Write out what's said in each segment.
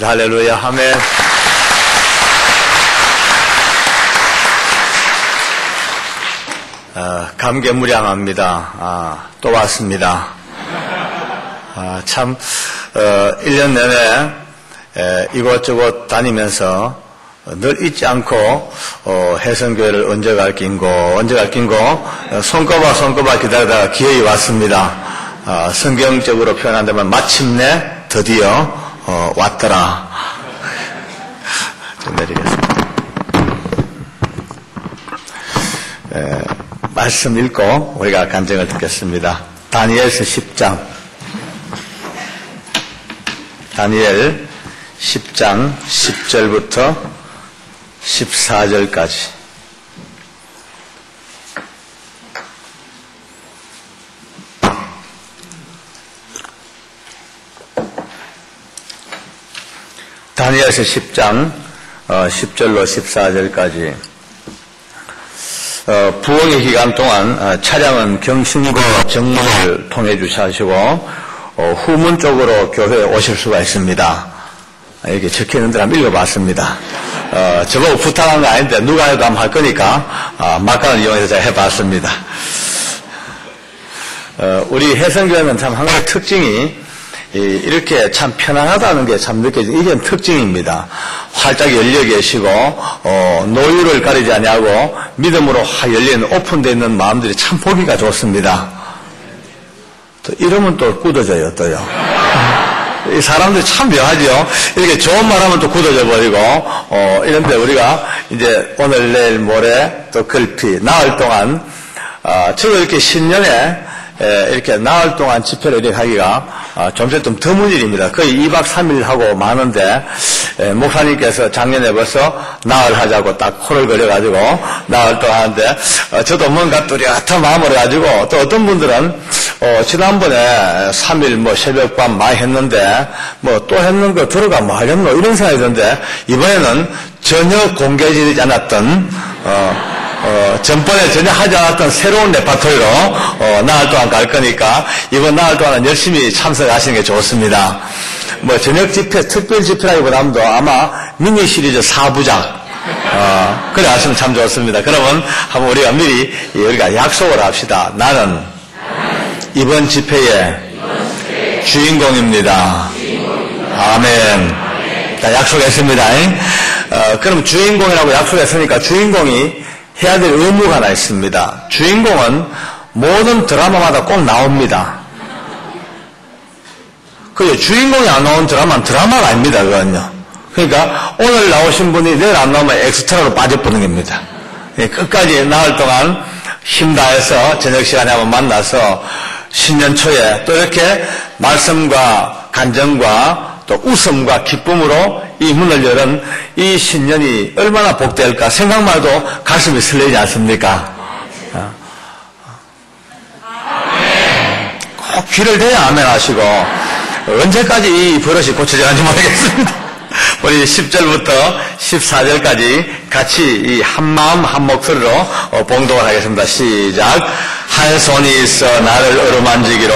기도합시다. 할렐루야. 아멘. 감개무량합니다. 또 왔습니다. 참 1년 내내 이곳저곳 다니면서 늘 잊지 않고 해성교회를 언제 갈 긴고 손꼽아 기다리다가 기회가 왔습니다. 성경적으로 표현한다면 마침내 드디어 왔더라. 좀 내리겠습니다. 말씀 읽고 우리가 간증을 듣겠습니다. 다니엘서 10장. 다니엘 10장 10절부터 14절까지. 다니엘서 10장 10절로 14절까지. 부흥의 기간 동안 차량은 경신과 정문을 통해 주시고 후문 쪽으로 교회에 오실 수가 있습니다. 여기 적혀있는 대로 한번 읽어봤습니다. 저보고 부탁한 거 아닌데 누가 해도 한번 할 거니까 막간을 이용해서 제가 해봤습니다. 우리 해성교회는 참 항상 특징이 이렇게 참 편안하다는 게 참 느껴지는 이게 특징입니다. 활짝 열려 계시고 노유를 가리지 아니하고 믿음으로 열린 오픈되어 있는 마음들이 참 보기가 좋습니다. 또 이러면 또 굳어져요. 또요. 이 사람들이 참 묘하죠. 이렇게 좋은 말 하면 또 굳어져 버리고 이런데 우리가 이제 오늘 내일 모레 또 글피 나흘 동안 저도 이렇게 신년에 이렇게 나흘 동안 집회를 이렇게 하기가 좀 드문 일입니다. 거의 2박 3일 하고 마는데 목사님께서 작년에 벌써 나흘 하자고 딱 코를 걸어가지고 나흘 동안 하는데 저도 뭔가 뚜렷한 마음을 가지고 또 어떤 분들은 지난번에 3일 새벽밤 많이 했는데 또 했는 거 들어가 뭐 하겠노 이런 생각이 드는데 이번에는 전혀 공개되지 않았던 전번에 전혀 하지 않았던 새로운 레파토리로 나흘 동안 갈 거니까 이번 나흘 동안은 열심히 참석하시는 게 좋습니다. 저녁 집회, 특별 집회라기보다도 아마 미니 시리즈 4부작 그래 하시면 참 좋습니다. 그러면 한번 우리가 미리 우리가 약속을 합시다. 나는 이번 집회의 주인공입니다. 아멘. 자, 약속했습니다. 그럼 주인공이라고 약속했으니까 주인공이 해야 될 의무가 하나 있습니다. 주인공은 모든 드라마마다 꼭 나옵니다. 그죠? 주인공이 안 나온 드라마는 드라마가 아닙니다. 그건요. 그러니까 오늘 나오신 분이 내일 안 나오면 엑스트라로 빠져보는 겁니다. 끝까지 나흘 동안 힘 다해서 저녁 시간에 한번 만나서 신년 초에 또 이렇게 말씀과 간정과 또 웃음과 기쁨으로 이 문을 열은 이 신년이 얼마나 복될까 생각만 해도 가슴이 설레지 않습니까? 꼭 귀를 대야 아멘 하시고 언제까지 이 버릇이 고쳐져 가는지 모르겠습니다. 우리 10절부터 14절까지 같이 이 한마음 한 목소리로 봉독을 하겠습니다. 시작. 한 손이 있어 나를 어루만지기로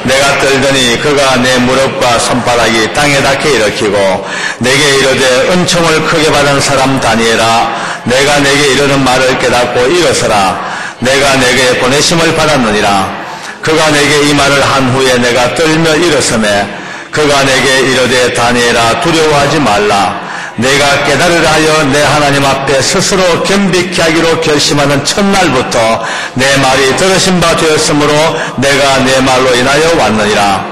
내가 떨더니 그가 내 무릎과 손바닥이 땅에 닿게 일으키고 내게 이르되 은총을 크게 받은 사람 다니엘아 내가 내게 이르는 말을 깨닫고 일어서라 내가 내게 보내심을 받았느니라 그가 내게 이 말을 한 후에 내가 떨며 일어서매 그가 내게 이르되 다니엘아 두려워하지 말라 내가 깨달으라 하여 내 하나님 앞에 스스로 겸비케 하기로 결심하는 첫날부터 내 말이 들으신 바 되었으므로 내가 내 말로 인하여 왔느니라.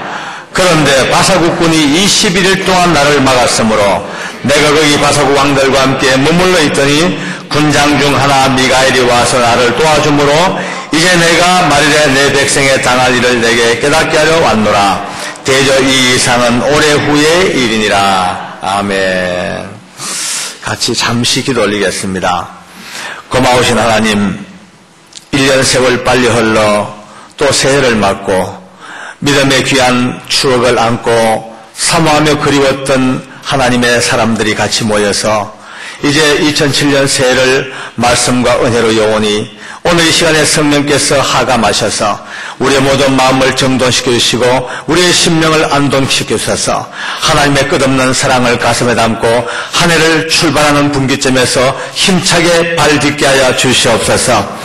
그런데 바사국군이 21일 동안 나를 막았으므로 내가 거기 바사국 왕들과 함께 머물러 있더니 군장 중 하나 미가엘이 와서 나를 도와주므로 이제 내가 말이래 내 백성에 당할 일을 내게 깨닫게 하려 왔노라. 대저 이 이상은 오래 후의 일이니라. 아멘. 같이 잠시 기도 올리겠습니다. 고마우신 하나님, 1년 세월 빨리 흘러 또 새해를 맞고 믿음의 귀한 추억을 안고 사모하며 그리웠던 하나님의 사람들이 같이 모여서 이제 2007년 새해를 말씀과 은혜로 영원히 오늘 이 시간에 성령께서 하감하셔서 우리의 모든 마음을 정돈시켜 주시고 우리의 심령을 안동시켜 주셔서 하나님의 끝없는 사랑을 가슴에 담고 한 해를 출발하는 분기점에서 힘차게 발딛게 하여 주시옵소서.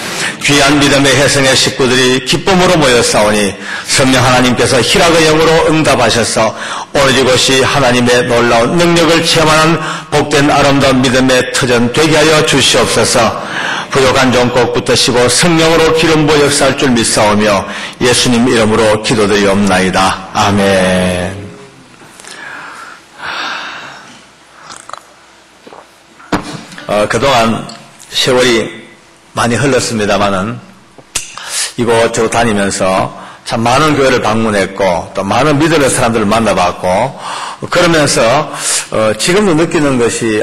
귀한 믿음의 혜성의 식구들이 기쁨으로 모여싸우니 성령 하나님께서 희락의 영으로 응답하셔서 오늘 이곳이 하나님의 놀라운 능력을 체험하는 복된 아름다운 믿음의 터전 되게 하여 주시옵소서. 부족한 종 꼭 붙드시고 성령으로 기름 부어 역사할 줄 믿사오며 예수님 이름으로 기도드리옵나이다. 아멘. 그동안 세월이 많이 흘렀습니다마는 이곳저곳 다니면서 참 많은 교회를 방문했고 또 많은 믿음의 사람들을 만나봤고 그러면서 지금도 느끼는 것이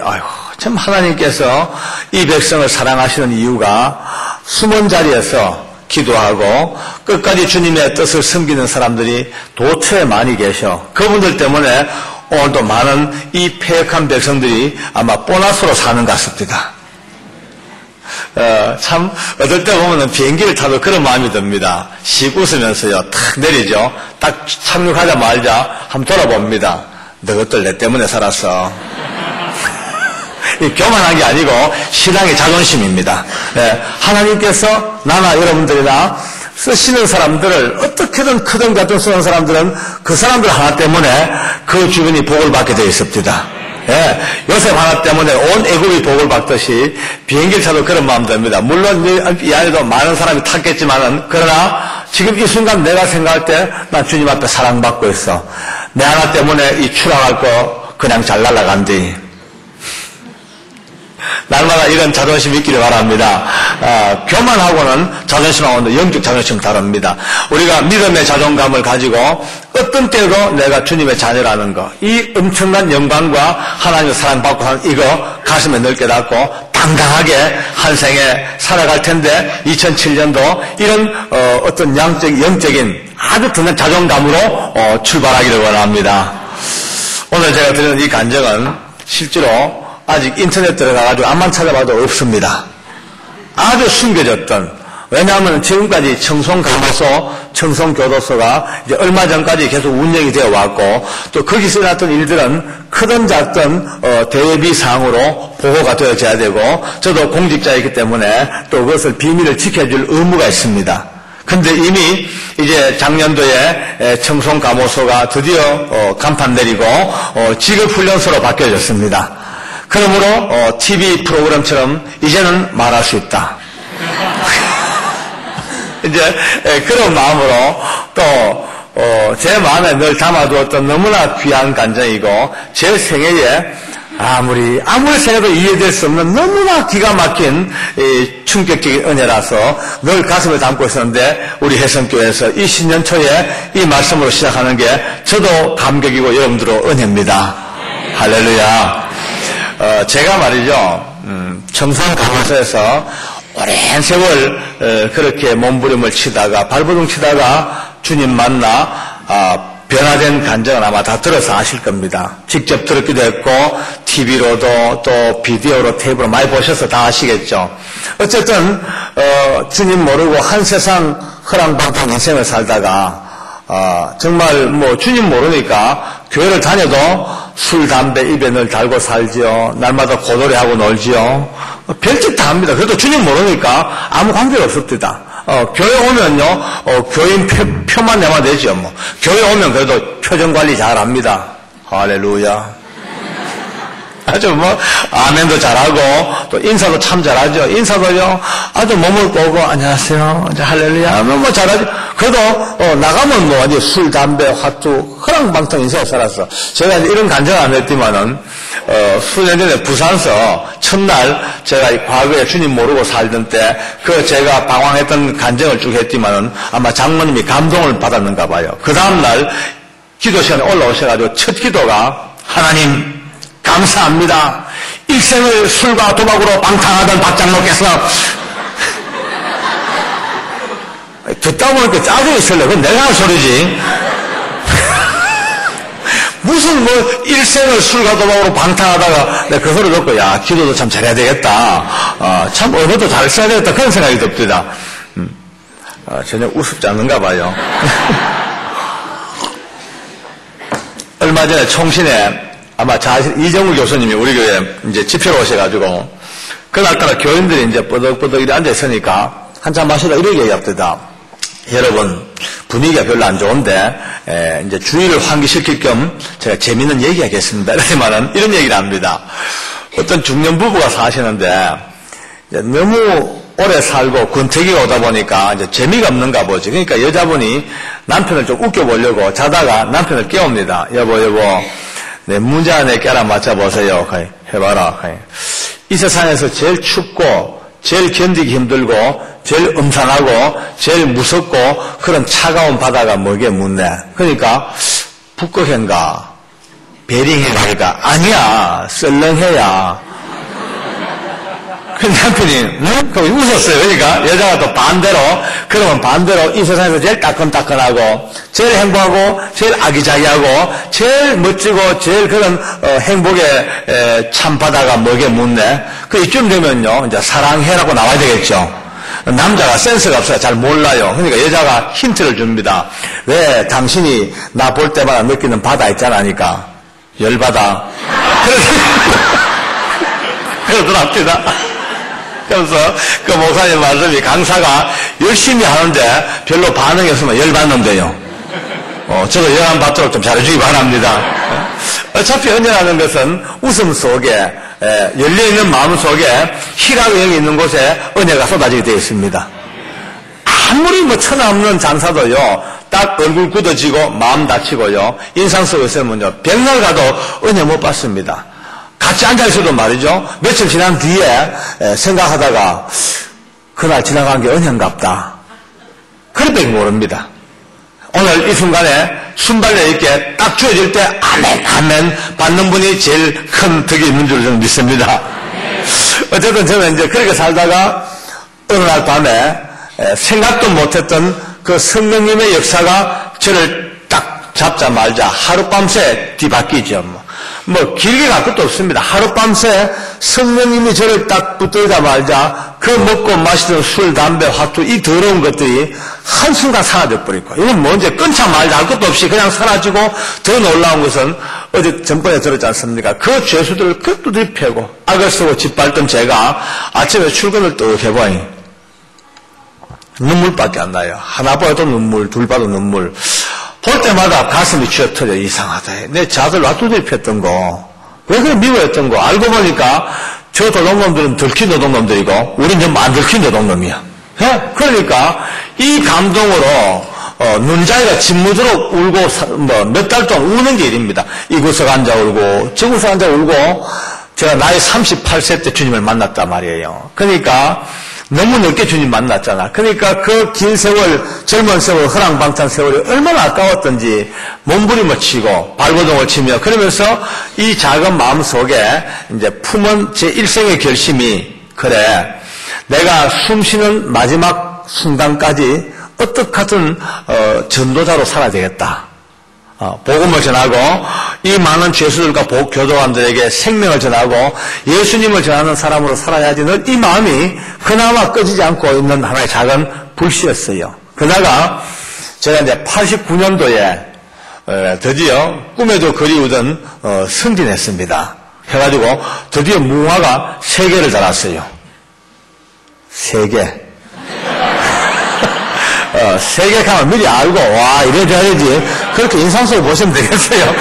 참 하나님께서 이 백성을 사랑하시는 이유가 숨은 자리에서 기도하고 끝까지 주님의 뜻을 섬기는 사람들이 도처에 많이 계셔. 그분들 때문에 오늘도 많은 이 패역한 백성들이 아마 보너스로 사는 것 같습니다. 참 어떨 때 보면 비행기를 타도 그런 마음이 듭니다. 씩 웃으면서요 탁 내리죠. 딱 착륙하자마자 한번 돌아봅니다. 너희들 내 때문에 살았어. 교만한 게 아니고 신앙의 자존심입니다. 하나님께서 나나 여러분들이나 쓰시는 사람들을 어떻게든 크든 작든 쓰는 사람들은 그 사람들 하나 때문에 그 주변이 복을 받게 되어 있습니다. 요셉 하나 때문에 온 애국이 복을 받듯이 비행기를 타도 그런 마음 듭니다. 물론 이 안에도 많은 사람이 탔겠지만은 그러나 지금 이 순간 내가 생각할 때 난 주님 앞에 사랑받고 있어. 내 하나 때문에 이 추락할 거 그냥 잘 날아간디. 날마다 이런 자존심 있기를 바랍니다. 교만하고는 자존심하고는 영적 자존심 다릅니다. 우리가 믿음의 자존감을 가지고 어떤 때도 내가 주님의 자녀라는 거, 이 엄청난 영광과 하나님의 사랑받고 하는 이거 가슴에 넓게 닫고 당당하게 한 생에 살아갈 텐데 2007년도 이런 어떤 영적인 아주 드는 자존감으로 출발하기를 원합니다. 오늘 제가 드리는 이 간증은 실제로 아직 인터넷 들어가가지고 암만 찾아봐도 없습니다. 아주 숨겨졌던, 왜냐하면 지금까지 청송감호소, 청송교도소가 이제 얼마 전까지 계속 운영이 되어 왔고, 또 거기서 일어났던 일들은 크든 작든 대비사항으로 보고가 되어져야 되고, 저도 공직자이기 때문에 또 그것을 비밀을 지켜줄 의무가 있습니다. 근데 이미 이제 작년도에 청송감호소가 드디어 간판 내리고 직업훈련소로 바뀌어졌습니다. 그러므로 TV 프로그램처럼 이제는 말할 수 있다. 이제 그런 마음으로 또 제 마음에 늘 담아두었던 너무나 귀한 간증이고 제 생애에 아무리 생각도 이해될 수 없는 너무나 기가 막힌 충격적인 은혜라서 늘 가슴에 담고 있었는데 우리 혜성교회에서 이 신년 초에 이 말씀으로 시작하는 게 저도 감격이고 여러분들도 은혜입니다. 할렐루야. 제가 말이죠, 청송감호소에서 오랜 세월 그렇게 몸부림을 치다가 발버둥 치다가 주님 만나 변화된 간증은 아마 다 들어서 아실 겁니다. 직접 들었기도 했고 TV로도 또 비디오로 테이프로 많이 보셔서 다 아시겠죠. 어쨌든 주님 모르고 한 세상 허랑방탕 인생을 살다가 정말 뭐 주님 모르니까 교회를 다녀도 술, 담배 입에 늘 달고 살지요. 날마다 고노래하고 놀지요. 별짓 다 합니다. 그래도 주님 모르니까 아무 관계가 없습니다. 교회 오면요, 교인 표만 내면 되죠. 뭐. 교회 오면 그래도 표정 관리 잘 합니다. 할렐루야. 아주 아멘도 잘하고, 또 인사도 참 잘하죠. 인사도요, 아주 몸을 꼬고, 안녕하세요. 할렐루야. 잘하죠. 그래도, 나가면 이제 술, 담배, 화투, 허랑방탕 인생을 살았어. 제가 이제 이런 간증을 안 했지만은, 수년 전에 부산서 첫날 제가 과거에 주님 모르고 살던 때, 제가 방황했던 간증을 쭉 했지만은 아마 장모님이 감동을 받았는가 봐요. 그 다음날 기도 시간에 올라오셔가지고 첫 기도가, 하나님, 감사합니다. 일생을 술과 도박으로 방탕하던 박장로께서 듣다 보니까 짜증이 있을래. 그건 내가 하는 소리지. 무슨 뭐 일생을 술과 도박으로 방탕하다가 내가 그 소리 듣고 야 기도도 참 잘해야 되겠다. 참 언어도 잘 써야 되겠다 그런 생각이 듭니다. 전혀 우습지 않는가 봐요. 얼마 전에 총신에 아마 이정우 교수님이 우리 교회 이제 집회로 오셔가지고 그날따라 교인들이 이제 뻐덕뻐덕 이렇게 앉아있으니까 한참 마시다 이렇게 얘기합니다. 여러분 분위기가 별로 안 좋은데 이제 주의를 환기시킬 겸 제가 재미있는 얘기 하겠습니다. 이러지만은 이런 얘기를 합니다. 어떤 중년 부부가 사시는데 이제 너무 오래 살고 권태기가 오다 보니까 이제 재미가 없는가 보지. 그러니까 여자분이 남편을 좀 웃겨보려고 자다가 남편을 깨웁니다. 여보 내 문제 안에 깨라 맞춰보세요. 해봐라. 이 세상에서 제일 춥고 제일 견디기 힘들고 제일 음산하고 제일 무섭고 그런 차가운 바다가 뭐게 묻네. 그러니까 북극해인가 베링해가 아니야 썰렁해야. 그 남편이 그럼 웃었어요. 그러니까 여자가 또 반대로 그러면 반대로 이 세상에서 제일 따끈따끈하고 제일 행복하고 제일 아기자기하고 제일 멋지고 제일 그런 행복의 참바다가 뭐게 묻네. 그 이쯤 되면요 이제 사랑해라고 나와야 되겠죠. 남자가 센스가 없어요. 잘 몰라요. 그러니까 여자가 힌트를 줍니다. 왜 당신이 나 볼 때마다 느끼는 바다 있잖아 하니까 열바다. 그러더랍니다. 그래서 그 목사님 말씀이 강사가 열심히 하는데 별로 반응이 없으면 열받는데요. 저거 열 안 받도록 좀 잘해주기 바랍니다. 어차피 은혜라는 것은 웃음 속에 열려있는 마음 속에 희락의 영이 있는 곳에 은혜가 쏟아지게 되어 있습니다. 아무리 뭐 천하 없는 장사도요 딱 얼굴 굳어지고 마음 다치고요 인상 속에 있으면요 백날 가도 은혜 못 받습니다. 같이 앉아있어도 말이죠. 며칠 지난 뒤에 생각하다가 그날 지나간 게 은혜인갑다. 그럴 모릅니다. 오늘 이 순간에 순발력 있게 딱 주어질 때 아멘 아멘 받는 분이 제일 큰 덕이 있는 줄 저는 믿습니다. 어쨌든 저는 이제 그렇게 살다가 어느 날 밤에 생각도 못했던 그 성령님의 역사가 저를 딱 잡자마자 하룻밤새 뒤바뀌죠. 뭐 길게 갈 것도 없습니다. 하룻밤새 성령님이 저를 딱 붙들자마자 그 먹고 마시던 술, 담배, 화투 이 더러운 것들이 한순간 사라져 버리고 이건 뭐 이제 끊자 말자 할 것도 없이 그냥 사라지고 더 놀라운 것은 어제 전번에 들었지 않습니까? 그 죄수들을 그 두드리 패고 악을 쓰고 짓밟던 제가 아침에 출근을 떡 해보니 눈물밖에 안 나요. 하나 봐도 눈물, 둘 봐도 눈물. 볼 때마다 가슴이 쥐어터져 이상하다. 내 자들 놔두들이 폈던 거. 왜 그래 미워했던 거. 알고 보니까 저 도둑놈들은 들킨 도둑놈들이고 우린 좀 안 들킨 도둑놈이야. 그러니까 이 감동으로 눈자위가 짓무드록 울고 몇 달 동안 우는 게 일입니다. 이구석 앉아 울고 저구석 앉아 울고 제가 나이 38세 때 주님을 만났단 말이에요. 그러니까 너무 늦게 주님 만났잖아. 그러니까 그 긴 세월, 젊은 세월, 허랑방탕 세월이 얼마나 아까웠던지 몸부림을 치고 발버둥을 치며 그러면서 이 작은 마음 속에 이제 품은 제 일생의 결심이 그래 내가 숨쉬는 마지막 순간까지 어떻게든 전도자로 살아야 되겠다. 복음을 전하고 이 많은 죄수들과 교도관들에게 생명을 전하고 예수님을 전하는 사람으로 살아야지 늘 이 마음이 그나마 꺼지지 않고 있는 하나의 작은 불씨였어요. 그러다가 제가 이제 89년도에 드디어 꿈에도 그리우던 승진했습니다. 해가지고 드디어 무화가 3개를 달았어요. 3개. 3개 가면 미리 알고, 와, 이래줘야지. 그렇게 인상 속에 보시면 되겠어요.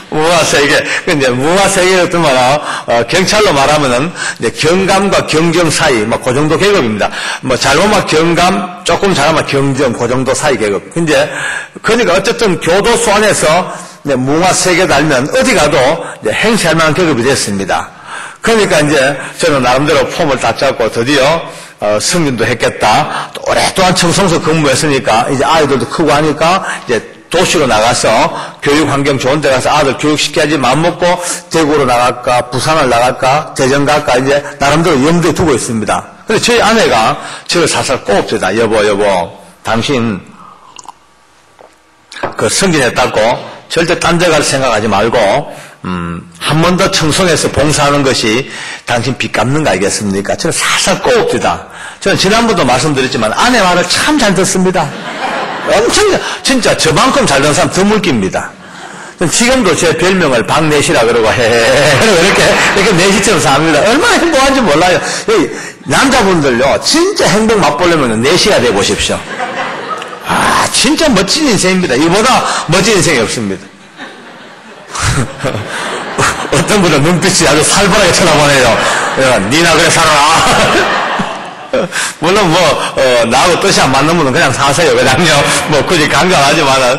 무화 3개. 근데 무화 3개를 뜨면, 경찰로 말하면은, 이제 경감과 경정 사이, 뭐, 그 정도 계급입니다. 뭐, 잘못하면 경감, 조금 잘하면 경정, 그 정도 사이 계급. 근데, 그러니까 어쨌든 교도소 안에서, 무화 3개 달면 어디 가도, 이제 행세할 만한 계급이 됐습니다. 그러니까 이제, 저는 나름대로 폼을 딱 잡고 드디어, 승진도 했겠다. 또 오랫동안 청송서 근무했으니까 이제 아이들도 크고 하니까 이제 도시로 나가서 교육 환경 좋은 데 가서 아들 교육시켜야지 마음먹고 대구로 나갈까 부산을 나갈까 대전 갈까 이제 나름대로 염두에 두고 있습니다. 근데 저희 아내가 저를 살살 꼬읍니다. 여보 당신 그 승진했다고 절대 딴 데 갈 생각하지 말고 한 번 더 청송에서 봉사하는 것이 당신 빚 갚는 거 아니겠습니까? 저는 살살 꼬웁니다. 저는 지난번도 말씀드렸지만 아내 말을 참 잘 듣습니다. 엄청 진짜 저만큼 잘 듣는 사람 드물깁니다. 지금도 제 별명을 박내시라 그러고 이렇게 내시처럼 삽니다. 얼마나 행복한지 몰라요. 남자분들요 진짜 행복 맛보려면 내시가 돼 보십시오. 아 진짜 멋진 인생입니다. 이보다 멋진 인생이 없습니다. 어떤 분은 눈빛이 아주 살벌하게 쳐다보네요. 니나 그래 살아라. 물론 나하고 뜻이 안 맞는 분은 그냥 사세요. 그냥요 굳이 강조하지만은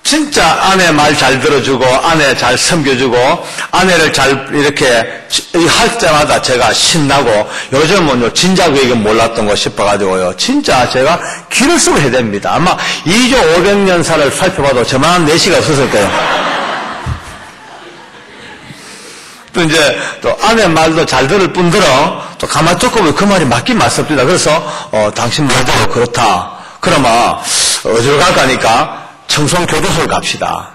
진짜 아내 말 잘 들어주고 아내 잘 섬겨주고 아내를 잘 이렇게 할 때마다 제가 신나고 요즘은 진작 이건 몰랐던 거 싶어가지고요 진짜 제가 기를 쓰고 해야 됩니다. 아마 2조 500년사를 살펴봐도 저만한 내시가 없었을 거예요. 또 이제 또 아내 말도 잘 들을 뿐더러 또 가만 듣고 보면 그 말이 맞긴 맞습니다. 그래서 당신 말대로 그렇다. 그러면 어디로 갈까 하니까 청송교도소를 갑시다.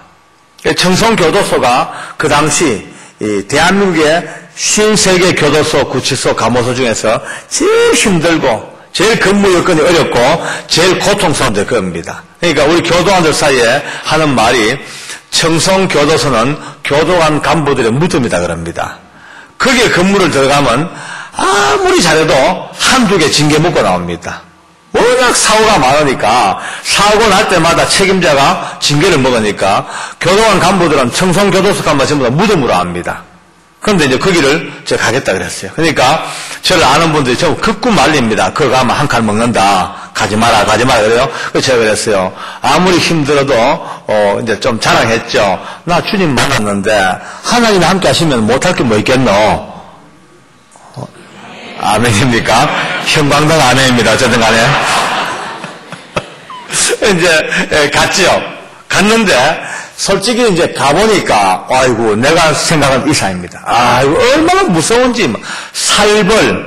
청송교도소가 그 당시 대한민국의 53개 교도소, 구치소, 감호소 중에서 제일 힘들고 제일 근무 여건이 어렵고 제일 고통스러운 데 그겁니다. 그러니까 우리 교도관들 사이에 하는 말이 청송교도소는 교도관 간부들의 무덤이다 그럽니다. 거기에 근무를 들어가면 아무리 잘해도 한두 개 징계 먹고 나옵니다. 워낙 사고가 많으니까 사고 날 때마다 책임자가 징계를 먹으니까 교도관 간부들은 청송교도소 간부 전부 다 무덤으로 합니다. 그런데 이제 거기를 제가 가겠다 그랬어요. 그러니까 저를 아는 분들이 전부 극구 말립니다. 그거 가면 한 칼 먹는다. 가지 마라 그래요. 그래서 제가 그랬어요. 아무리 힘들어도 이제 좀 자랑했죠. 나 주님 만났는데 하나님이 함께 하시면 못할 게 뭐 있겠노? 아멘입니까? 형광등 아멘입니다. 어쨌든 간에. 이제, 갔지요. 갔는데, 솔직히 이제 가보니까, 아이고, 내가 생각한 이상입니다. 아이고, 얼마나 무서운지, 살벌,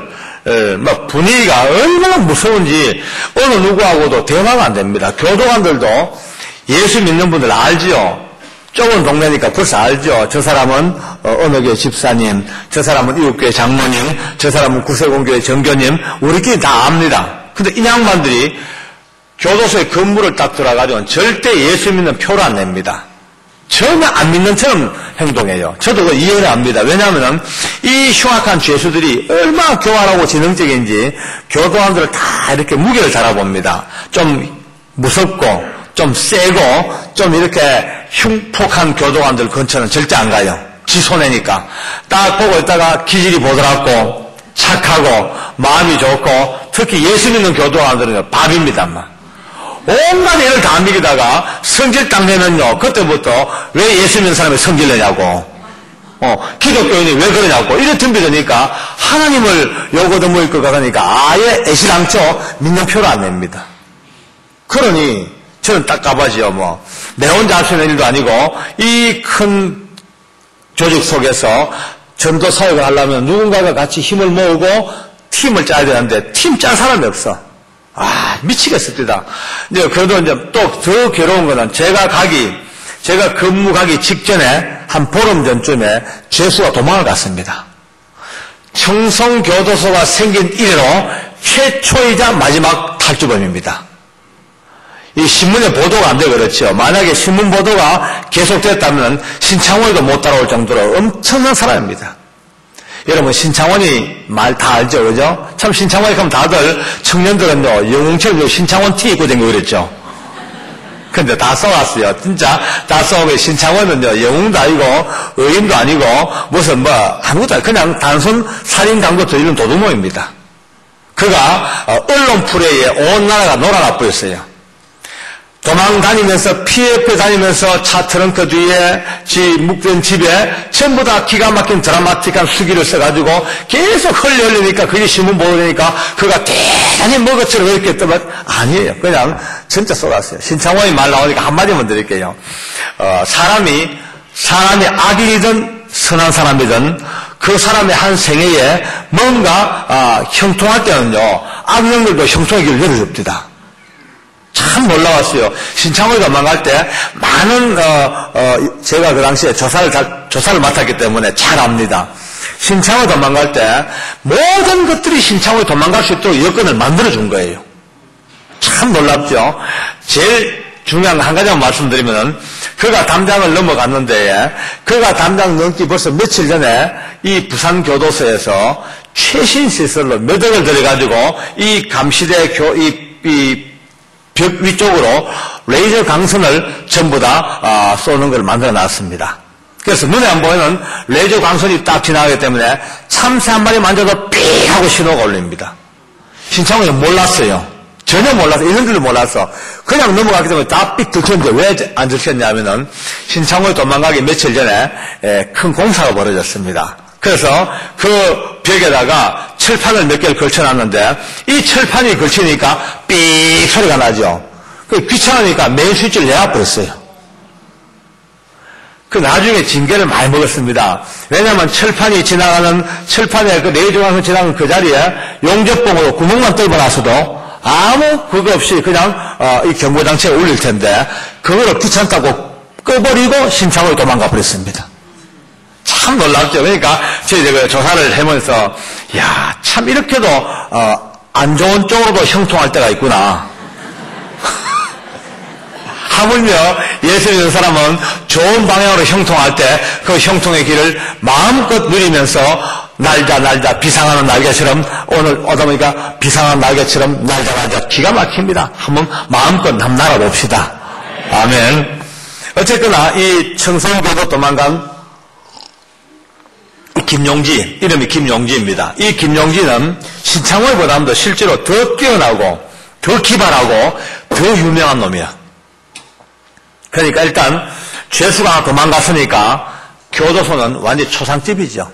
분위기가 얼마나 무서운지, 어느 누구하고도 대화가 안 됩니다. 교도관들도 예수 믿는 분들 알지요? 좁은 동네니까 벌써 알죠. 저 사람은 어느 교회 집사님, 저 사람은 이웃교회 장로님, 저 사람은 구세공교회 정교님, 우리끼리 다 압니다. 근데 이 양반들이 교도소에 근무를 딱 들어가지고 절대 예수 믿는 표를 안 냅니다. 전혀 안 믿는 처럼 행동해요. 저도 그걸 이해를 합니다. 왜냐하면 이 흉악한 죄수들이 얼마나 교활하고 지능적인지 교도관들을 다 이렇게 무게를 달아봅니다. 좀 무섭고 좀 세고 좀 이렇게 흉폭한 교도관들 근처는 절대 안 가요. 지 손해니까. 딱 보고 있다가 기질이 보드랍고 착하고 마음이 좋고 특히 예수 믿는 교도관들은 밥입니다. 온갖 애를 다 먹이다가 성질 딱 내면요. 그때부터 왜 예수 믿는 사람이 성질 내냐고. 기독교인이 왜 그러냐고. 이래 덤비더니까 하나님을 요거도 모일 것 같으니까 아예 애시당초 믿는 표를 안 냅니다. 그러니 저는 딱 가봐지요. 내 혼자 할 수 있는 일도 아니고 이 큰 조직 속에서 전도 사역을 하려면 누군가가 같이 힘을 모으고 팀을 짜야 되는데 팀 짤 사람이 없어. 미치겠습니다. 이제 그래도 이제 또 더 괴로운 거는 제가 근무 가기 직전에 한 보름 전쯤에 죄수가 도망을 갔습니다. 청송교도소가 생긴 이래로 최초이자 마지막 탈주범입니다. 이 신문에 보도가 안 돼 그렇죠. 만약에 신문 보도가 계속됐다면 신창원이도 못 따라올 정도로 엄청난 사람입니다. 여러분 신창원이 말 다 알죠, 그죠? 참 신창원이 가면 다들 청년들은요 영웅처럼 신창원 티 입고 다니고 그랬죠. 근데 다 써왔어요. 진짜 다 써오면 신창원은요 영웅도 아니고 의인도 아니고 무슨 아무것도 아니고 그냥 단순 살인 강도 저지른 도둑놈입니다. 그가 언론 프레이에 온 나라가 놀아나 버렸어요. 도망 다니면서 PF 다니면서 차 트렁크 뒤에 묵된 집에 전부 다 기가 막힌 드라마틱한 수기를 써가지고 계속 흘리니까 그게 신문 보도되니까 그가 대단히 먹어처럼 이렇게 뜨면 아니에요. 그냥 진짜 쏟았어요. 신창원이 말 나오니까 한마디만 드릴게요. 사람이 악인이든 선한 사람이든 그 사람의 한 생애에 뭔가 형통할 때는요 악령들도 형통의 길을 열어줍니다. 참 놀라웠어요. 신창호에 도망갈 때 많은 제가 그 당시에 조사를 맡았기 때문에 잘 압니다. 신창호에 도망갈 때 모든 것들이 신창호에 도망갈 수 있도록 여건을 만들어준 거예요. 참 놀랍죠. 제일 중요한 한 가지만 말씀드리면 그가 담장을 넘어갔는데 그가 담장 넘기 벌써 며칠 전에 이 부산교도소에서 최신 시설로 몇 억을 들여가지고 이 감시대 이 벽 위쪽으로 레이저 강선을 전부 다 쏘는 걸 만들어 놨습니다. 그래서 눈에 안 보이는 레이저 강선이 딱 지나가기 때문에 참새 한 마리 만져도 삐 하고 신호가 울립니다. 신창호는 몰랐어요. 전혀 몰라서, 이런 줄도 몰랐어. 그냥 넘어갔기 때문에 다 삑 들켰는데 왜 안 들켰냐면은 신창호에 도망가기 며칠 전에 큰 공사가 벌어졌습니다. 그래서 그 벽에다가 철판을 몇 개를 걸쳐놨는데 이 철판이 걸치니까 삑 소리가 나죠. 그 귀찮으니까 메인 스위치를 내놔버렸어요. 그 나중에 징계를 많이 먹었습니다. 왜냐하면 철판에 그 레이저광선 지나가는 그 자리에 용접봉으로 구멍만 뚫어놨어도 아무 그거 없이 그냥 이 경보장치에 울릴 텐데 그거를 귀찮다고 꺼버리고 신창호에 도망가 버렸습니다. 참 놀랍죠. 그러니까 저희가 조사를 해보면서 야, 참 이렇게도 안 좋은 쪽으로도 형통할 때가 있구나. 하물며 예수 믿는 사람은 좋은 방향으로 형통할 때 그 형통의 길을 마음껏 누리면서 날자 비상하는 날개처럼 오늘 오다 보니까 비상한 날개처럼 날자 기가 막힙니다. 한번 마음껏 날아봅시다. 아멘. 어쨌거나 이 청성교도 도망간 김용지, 이름이 김용지입니다. 이 김용지는 신창호보다도 실제로 더 뛰어나고 더 기발하고 더 유명한 놈이야. 그러니까 일단 죄수가 도망갔으니까 교도소는 완전히 초상집이죠.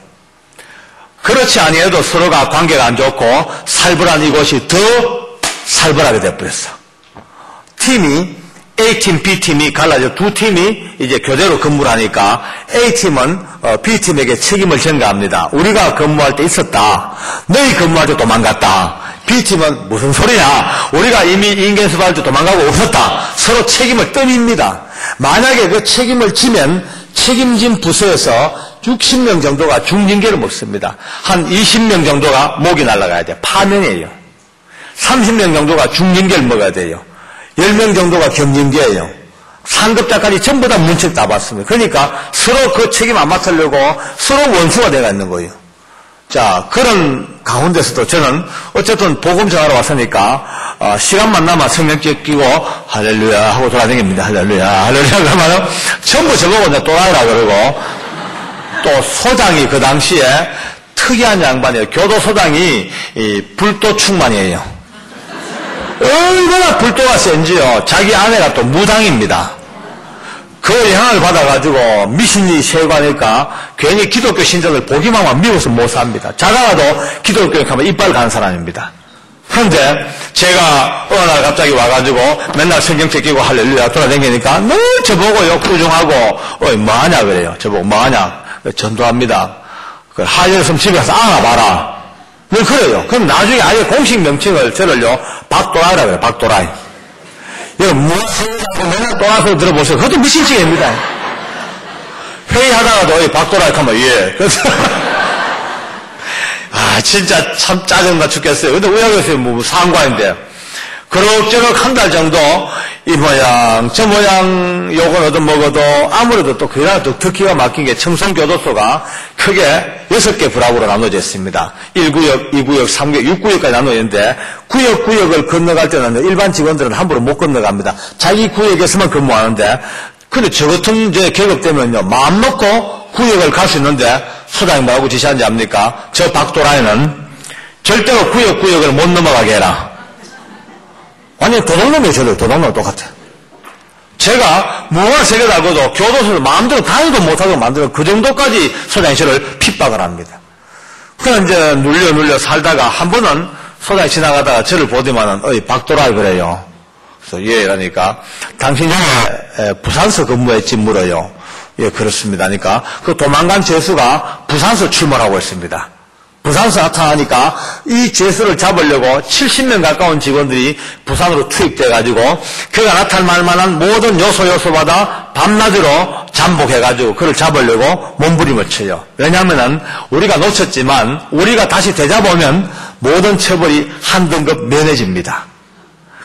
그렇지 아니해도 서로가 관계가 안 좋고 살벌한 이곳이 더 살벌하게 돼버렸어. 팀이 A팀, B팀이 갈라져 두 팀이 이제 교대로 근무를 하니까 A팀은 B팀에게 책임을 전가합니다. 우리가 근무할 때 있었다. 너희 근무할 때 도망갔다. B팀은 무슨 소리냐. 우리가 이미 인간수사할 때 도망가고 없었다. 서로 책임을 떠밉니다. 만약에 그 책임을 지면 책임진 부서에서 60명 정도가 중징계를 먹습니다. 한 20명 정도가 목이 날아가야 돼요. 파면이에요. 30명 정도가 중징계를 먹어야 돼요. 10명 정도가 경징계예요. 상급자까지 전부 다 문책 다 받습니다. 그러니까 서로 그 책임 안 맡으려고 서로 원수가 돼가 있는 거예요. 자, 그런 가운데서도 저는 어쨌든 복음 전하러 왔으니까 시간만 남아 성경책 끼고 할렐루야 하고 돌아다닙니다. 할렐루야 할렐루야 그러면 전부 저보고 이제 또라이라 그러고 또 소장이 그 당시에 특이한 양반이에요. 교도소장이 이 불도 충만이에요. 얼마나 불도가 센지요. 자기 아내가 또 무당입니다. 그 영향을 받아가지고 미신이 세고 하니까 괜히 기독교 신자들 보기만 하면 미워서 못 삽니다. 자다가도 기독교에 가면 이빨 가는 사람입니다. 그런데 제가 어느 날 갑자기 와가지고 맨날 성경책 끼고 할렐루야 돌아다니니까 늘 저보고 욕구중하고 뭐하냐 그래요. 저보고 뭐하냐. 전도합니다. 그 하늘섬 집에 가서 안아봐라. 늘 그래요. 그럼 나중에 아예 공식 명칭을 저를요 박도라이라 그래요. 박도라이. 이거 무엇인가 맨날 또라서 들어보세요. 그것도 미신칭입니다. 회의하다가도 박도라이 하면 예. 그래서 진짜 참 짜증나 죽겠어요. 근데 의학에서 뭐 상관인데 그럭저럭 한 달 정도 이 모양 저 모양 요건 얻어 먹어도 아무래도 또 그나마 더 기가 막힌 게 청송교도소가 크게 6개 부락으로 나눠져 있습니다. 1구역, 2구역, 3구역, 6구역까지 나눠있는데 구역을 건너갈 때는 일반 직원들은 함부로 못 건너갑니다. 자기 구역에서만 근무하는데 근데 저 같은 이제 계급되면요 마음 놓고 구역을 갈 수 있는데 소장이 뭐라고 지시하는지 압니까? 저 박도라이는 절대로 구역을 못 넘어가게 해라. 완전히 도둑놈이에요. 저도 도둑놈 똑같아. 제가 무궁화 세계를 알고도 교도소를 마음대로 다니도 못하고 만들어 그 정도까지 소장이 저를 핍박을 합니다. 그냥 이제 눌려 살다가 한 번은 소장이 지나가다가 저를 보더만은 박도라이 그래요. 그래서 예 그러니까 당신이 부산서 근무했지 물어요. 예 그렇습니다. 그러니까 그 도망간 죄수가 부산서 출몰하고 있습니다. 부산서 나타나니까 이 죄수를 잡으려고 70명 가까운 직원들이 부산으로 투입돼가지고 그가 나타날 만한 모든 요소마다 밤낮으로 잠복해가지고 그를 잡으려고 몸부림을 쳐요. 왜냐하면 우리가 놓쳤지만 우리가 다시 되잡으면 모든 처벌이 한 등급 면해집니다.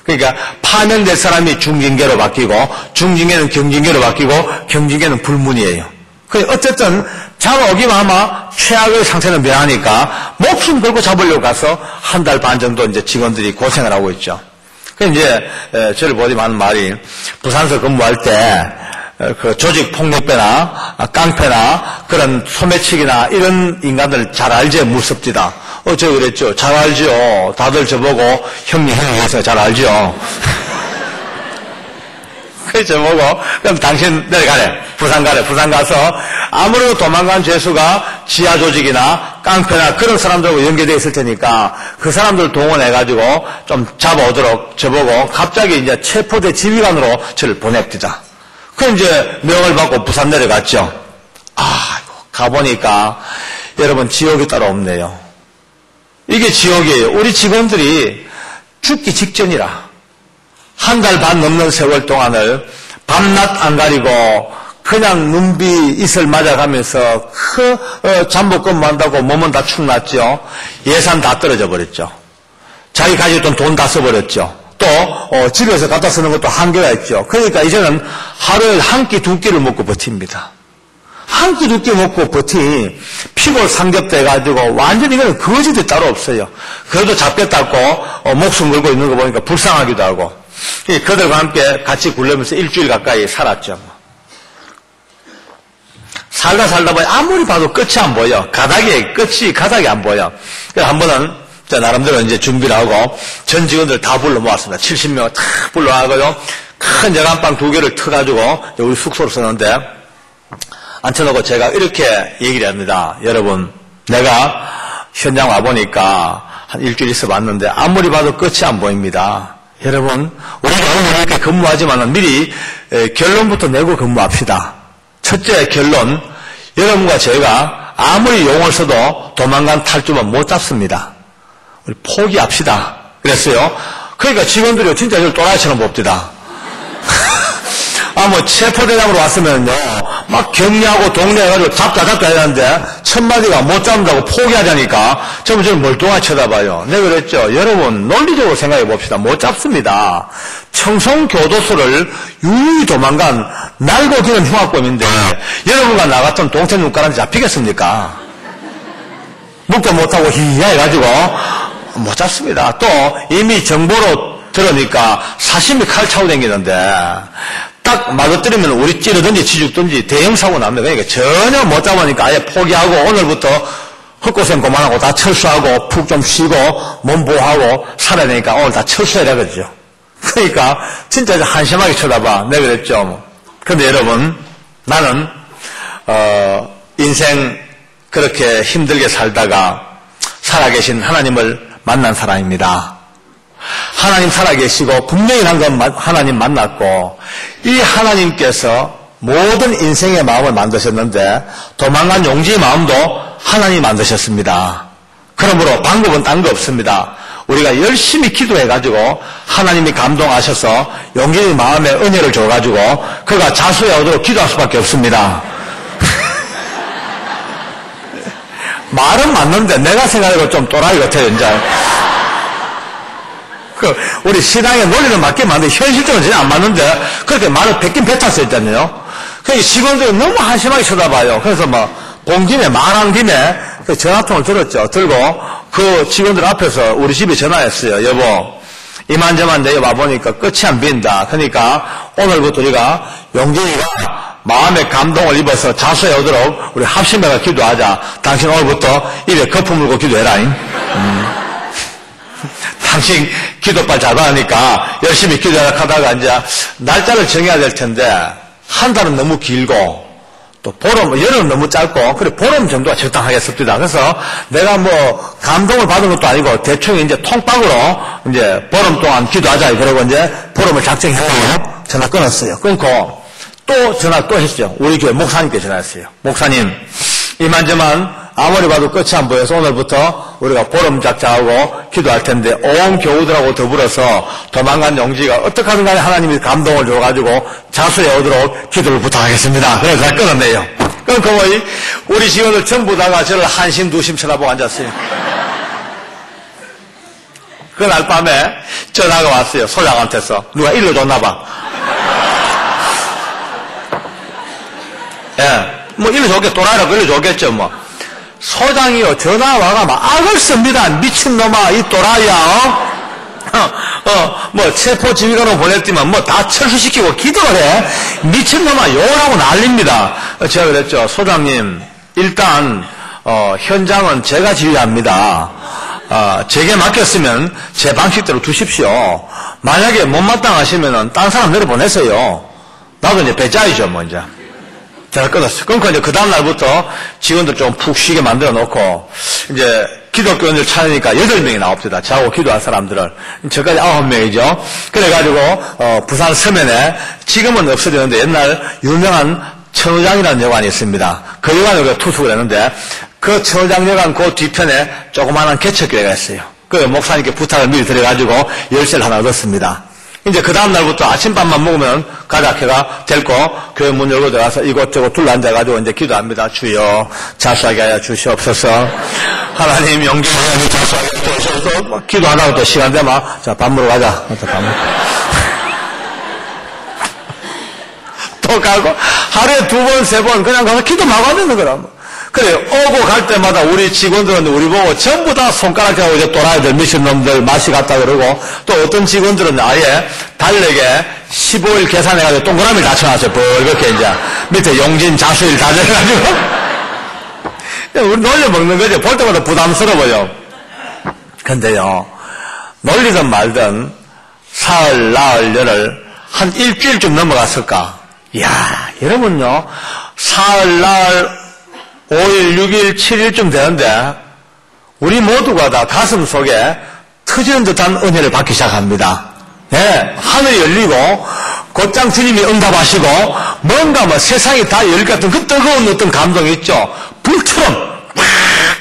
그러니까 파면될 사람이 중징계로 바뀌고 중징계는 경징계로 바뀌고 경징계는 불문이에요. 어쨌든 잡아오기만 하면 최악의 상태는 면하니까 목숨 걸고 잡으려고 가서 한 달 반 정도 이제 직원들이 고생을 하고 있죠. 그 이제 저를 보지만 하는 말이 부산서 근무할 때 그 조직 폭력배나 깡패나 그런 소매치기나 이런 인간들 잘 알죠. 무섭디다. 저 그랬죠. 잘 알죠. 다들 저보고 형님 해서 잘 알죠. 그래서 저보고 그럼 당신 내려가래. 부산 가래. 부산 가서 아무래도 도망간 죄수가 지하 조직이나 깡패나 그런 사람들하고 연계되어 있을 테니까 그 사람들 동원해가지고 좀 잡아오도록 저보고 갑자기 이제 체포대 지휘관으로 저를 보냅디다. 그럼 이제 명을 받고 부산 내려갔죠. 가보니까 여러분 지옥이 따로 없네요. 이게 지옥이에요. 우리 직원들이 죽기 직전이라 한 달 반 넘는 세월 동안을 밤낮 안 가리고 그냥 눈비 이슬 맞아가면서 잠복 근무한다고 몸은 다 축났죠. 예산 다 떨어져 버렸죠. 자기 가지고 돈 다 써버렸죠. 또 집에서 갖다 쓰는 것도 한계가 있죠. 그러니까 이제는 하루에 한 끼 두 끼를 먹고 버팁니다. 한 끼 두 끼 먹고 버티니 피골 삼겹돼가지고 완전히 이거는 거지도 따로 없어요. 그래도 잡겠다고 목숨 걸고 있는 거 보니까 불쌍하기도 하고 그들과 함께 같이 굴려면서 일주일 가까이 살았죠. 살다 보니 아무리 봐도 끝이 안 보여. 가닥이 안 보여. 그래서 한 번은 나름대로 이제 준비를 하고 전 직원들 다 불러 모았습니다. 70명 다 불러 와가지고 큰 여간방 2개를 터가지고 우리 숙소로 썼는데 앉혀놓고 제가 이렇게 얘기를 합니다. 여러분, 내가 현장 와보니까 한 일주일 있어 봤는데 아무리 봐도 끝이 안 보입니다. 여러분, 우리가 오늘 이렇게 근무하지만 미리 결론부터 내고 근무합시다. 첫째 결론, 여러분과 제가 아무리 용을 써도 도망간 탈주만 못 잡습니다. 우리 포기합시다. 그랬어요. 그러니까 직원들이 진짜 이걸 또라이처럼 봅디다. 체포대장으로 왔으면요, 막 격려하고 독려해가지고 잡자 해야 되는데, 첫마디가 못 잡는다고 포기하자니까, 저를 멀뚱하게 쳐다봐요. 내가 그랬죠. 여러분, 논리적으로 생각해 봅시다. 못 잡습니다. 청송교도소를 유유히 도망간 날고 기는 흉악범인데, 여러분과 나 같은 동태 눈가락이 잡히겠습니까? 묵도 못하고 히야 해가지고, 못 잡습니다. 또, 이미 정보로 들으니까 사심이 칼 차고 다니는데, 딱 맞아뜨리면 우리 찌르든지 치죽든지 대형사고 납니다. 그러니까 전혀 못 잡으니까 아예 포기하고 오늘부터 헛고생 그만하고 다 철수하고 푹 좀 쉬고 몸 보호하고 살아야 되니까 오늘 다 철수해야 되거든요. 그러니까 진짜 한심하게 쳐다봐. 내가 그랬죠. 근데 여러분, 나는 인생 그렇게 힘들게 살다가 살아계신 하나님을 만난 사람입니다. 하나님 살아계시고 분명히 하나님 만났고 이 하나님께서 모든 인생의 마음을 만드셨는데 도망간 용지의 마음도 하나님이 만드셨습니다. 그러므로 방법은 딴 거 없습니다. 우리가 열심히 기도해가지고 하나님이 감동하셔서 용기의 마음에 은혜를 줘가지고 그가 자수해 오도록 기도할 수밖에 없습니다. 말은 맞는데 내가 생각해도 좀 또라이 같아요. 이제 우리 신앙의 논리는 맞게 맞는데 현실적으로 진짜 안 맞는데 그렇게 말을 뱉긴 뱉었어야 했잖아요. 그러니까 직원들이 너무 한심하게 쳐다봐요. 그래서 본 김에 말한 김에 전화통을 들었죠. 들고 그 직원들 앞에서 우리 집에 전화했어요. 여보, 이만저만 내가 와보니까 끝이 안 보인다. 그러니까 오늘부터 우리가 용진이가 마음의 감동을 입어서 자수해 오도록 우리 합심해가 기도하자. 당신 오늘부터 입에 거품 물고 기도해라. 당신 기도빨 잘 받으니까 열심히 기도하다가 이제 날짜를 정해야 될 텐데 한 달은 너무 길고 또 보름, 여름은 너무 짧고 그래 보름 정도가 적당하겠습니다. 그래서 내가 감동을 받은 것도 아니고 대충 이제 통박으로 이제 보름 동안 기도하자. 그러고 이제 보름을 작정하고 전화 끊었어요. 끊고 또 전화 또 했죠. 우리 교회 목사님께 전화했어요. 목사님, 이만저만 아무리 봐도 끝이 안 보여서 오늘부터 우리가 보름작자하고 기도할 텐데 온 교우들하고 더불어서 도망간 용지가 어떻게 하든 간에 하나님이 감동을 줘가지고 자수해 오도록 기도를 부탁하겠습니다. 그래서 잘 끊었네요. 그럼 우리 직원들 전부 다가 저를 한심 두심 쳐다보고 앉았어요. 그날 밤에 전화가 왔어요. 소장한테서. 누가 일러줬나 봐. 예. 뭐 일러줬겠, 또라이라고 일러줬겠죠, 뭐. 소장이요, 전화와가 막 악을 씁니다. 미친놈아, 이 또라이야, 뭐, 체포지휘관으로 보냈지만, 뭐, 다 철수시키고 기도를 해. 미친놈아, 욕을 하고 난립니다. 제가 그랬죠. 소장님, 일단, 현장은 제가 지휘합니다. 제게 맡겼으면 제 방식대로 두십시오. 만약에 못마땅하시면은 딴 사람 내려보내세요. 나도 이제 배짜이죠, 뭐, 이제. 잘 끊었어요. 그러니까 이제 그 다음날부터 직원들 좀 푹 쉬게 만들어 놓고, 이제 기독교인들 찾으니까 8명이 나옵니다. 저하고 기도할 사람들을. 저까지 9명이죠. 그래가지고, 부산 서면에 지금은 없어졌는데 옛날 유명한 천우장이라는 여관이 있습니다. 그 여관에 우리가 투숙을 했는데, 그 천우장 여관 그 뒤편에 조그마한 개척교회가 있어요. 그 목사님께 부탁을 미리 드려가지고 열쇠를 하나 얻었습니다. 이제 그 다음날부터 아침밥만 먹으면 가자케가 데리고 교회 문 열고 들어가서 이곳저곳 둘러앉아가지고 이제 기도합니다. 주여 자수하게 하여 주시옵소서. 하나님 용기 하나님 자수하게 하여 주시옵소서. 기도하다가 또 시간 되면 자 밥 먹으러 가자. 밥 먹으러. 또 가고 하루에 2번, 3번 그냥 가서 기도 막 하는 거라. 그래, 오고 갈 때마다 우리 직원들은 우리 보고 전부 다 손가락 하고 이제 또라이들, 미친놈들 맛이 갔다 그러고, 또 어떤 직원들은 아예 달력에 15일 계산해가지고 동그라미 다쳐놨어요. 벌겋게 이제. 밑에 용진, 자수일 다 적어가지고. 우리 놀려먹는 거죠. 볼 때마다 부담스러워요. 근데요, 놀리든 말든 사흘, 나흘, 열흘, 한 일주일쯤 넘어갔을까? 이야, 여러분요, 사흘, 나흘, 5일, 6일, 7일쯤 되는데 우리 모두가 다 가슴 속에 터지는 듯한 은혜를 받기 시작합니다. 네, 하늘이 열리고 곧장 주님이 응답하시고 뭔가 뭐 세상이 다 열릴 것 같은 그 뜨거운 어떤 감동이 있죠. 불처럼 팍